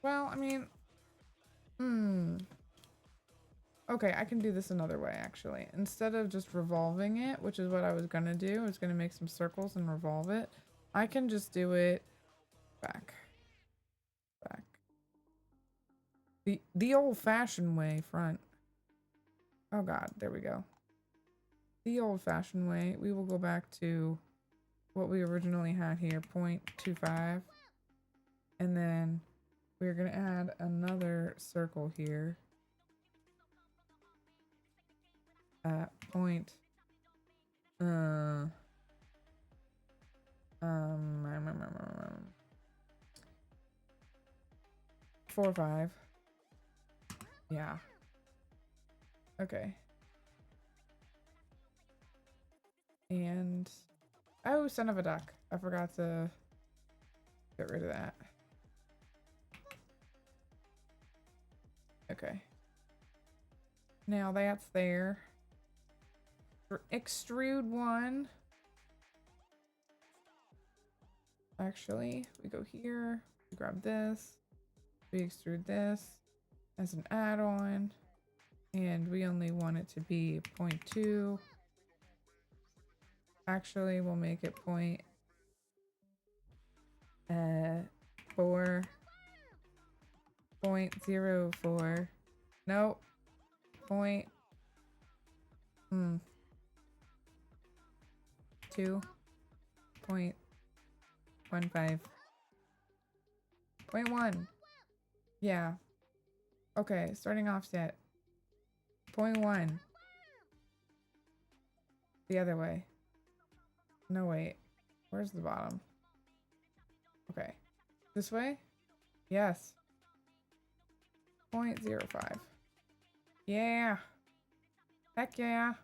Speaker 1: Well, I mean, okay, I can do this another way, actually. Instead of just revolving it, which is what I was gonna do, I was gonna make some circles and revolve it. I can just do it back. The old-fashioned way, front. Oh god, there we go. The old-fashioned way. We will go back to what we originally had here, 0.25. And then we're gonna add another circle here at point 4.5. Yeah. Okay. And oh, son of a duck. I forgot to get rid of that. Okay. Now that's there. For extrude one. Actually, we go here, we grab this, we extrude this as an add-on, and we only want it to be 0.2. Actually, we'll make it 0.04. Nope. 2.15. 0.1. Yeah. Okay, starting offset. 0.1. The other way. No, wait. Where's the bottom? Okay. This way? Yes. 0.05. Yeah. Heck yeah.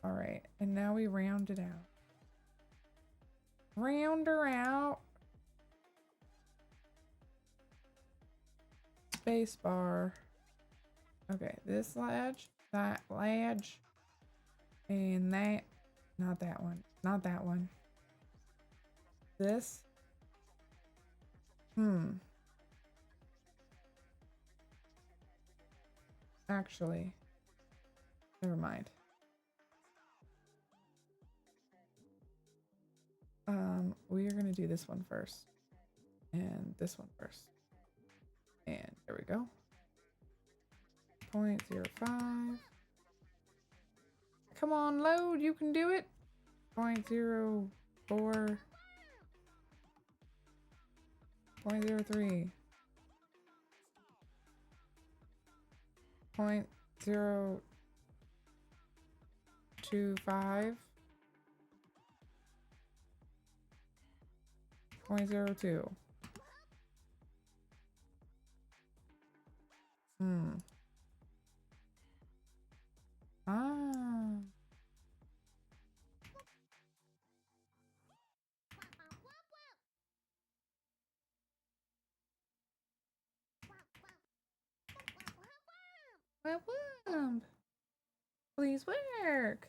Speaker 1: All right. And now we round it out. Round her out. Space bar. Okay. This ledge. That ledge. And that. Not that one. Not that one. This. Actually, never mind. We are gonna do this one first, and this one first, and there we go. 0.05. Come on, load. You can do it. 0.04. 0.03. 0.025. 0.02. Ah. Well, please work.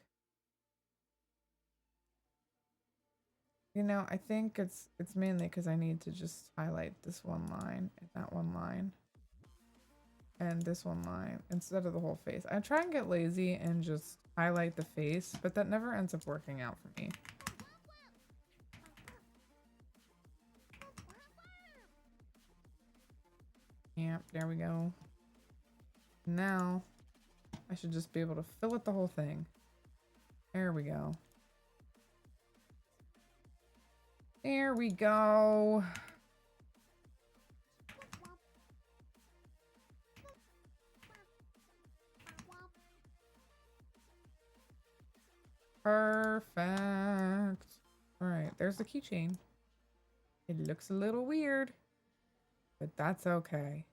Speaker 1: You know, I think it's mainly because I need to just highlight this one line and that one line and this one line instead of the whole face. I try and get lazy and just highlight the face, but that never ends up working out for me. Yep, there we go. Now I should just be able to fill it the whole thing. There we go. There we go. Perfect. All right, there's the keychain. It looks a little weird, but that's okay.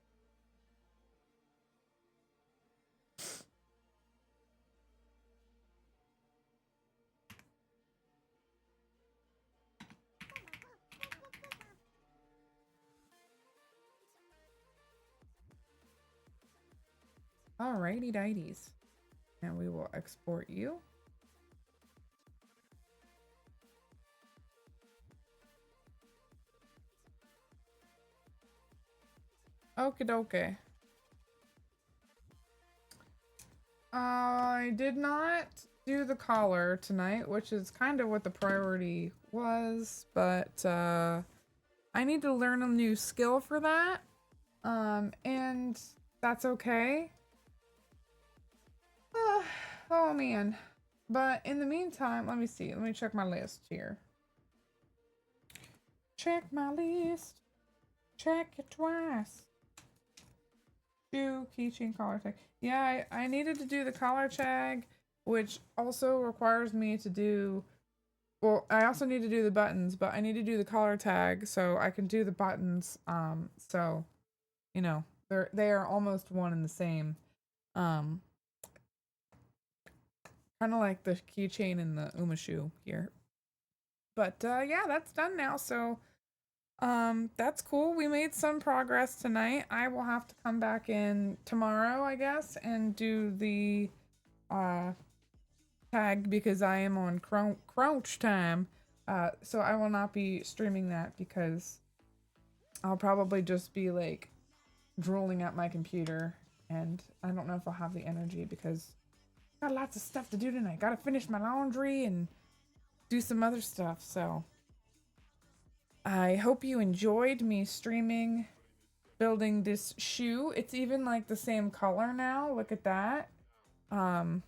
Speaker 1: Alrighty dighties. And we will export you. Okie dokie. I did not do the collar tonight, which is kind of what the priority was, but I need to learn a new skill for that. And that's okay. Oh man. But in the meantime, let me see. Let me check my list here. Check my list. Check it twice. Do keychain collar tag. Yeah, I needed to do the collar tag, which also requires me to do. Well, I also need to do the buttons, but I need to do the collar tag so I can do the buttons. So, you know, they are almost one and the same. Kind of like the keychain in the UMAMUSUME here. But yeah, that's done now. So that's cool. We made some progress tonight. I will have to come back in tomorrow, I guess, and do the tag because I am on crouch time. So I will not be streaming that because I'll probably just be like drooling at my computer, and I don't know if I'll have the energy because I got lots of stuff to do tonight. Gotta finish my laundry and do some other stuff. So I hope you enjoyed me streaming building this shoe. It's even like the same color now. Look at that. All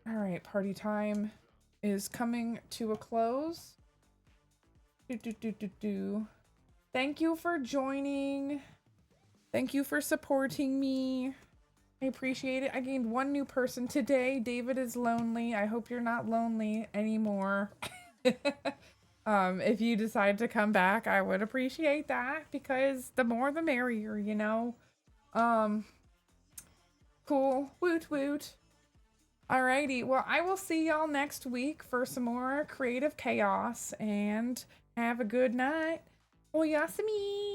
Speaker 1: right, party time is coming to a close. Thank you for joining. Thank you for supporting me. I appreciate it. I gained one new person today. David is lonely. I hope you're not lonely anymore. If you decide to come back, I would appreciate that because the more the merrier, you know? Cool. Woot woot. Alrighty. Well, I will see y'all next week for some more creative chaos, and have a good night. Oyasumi.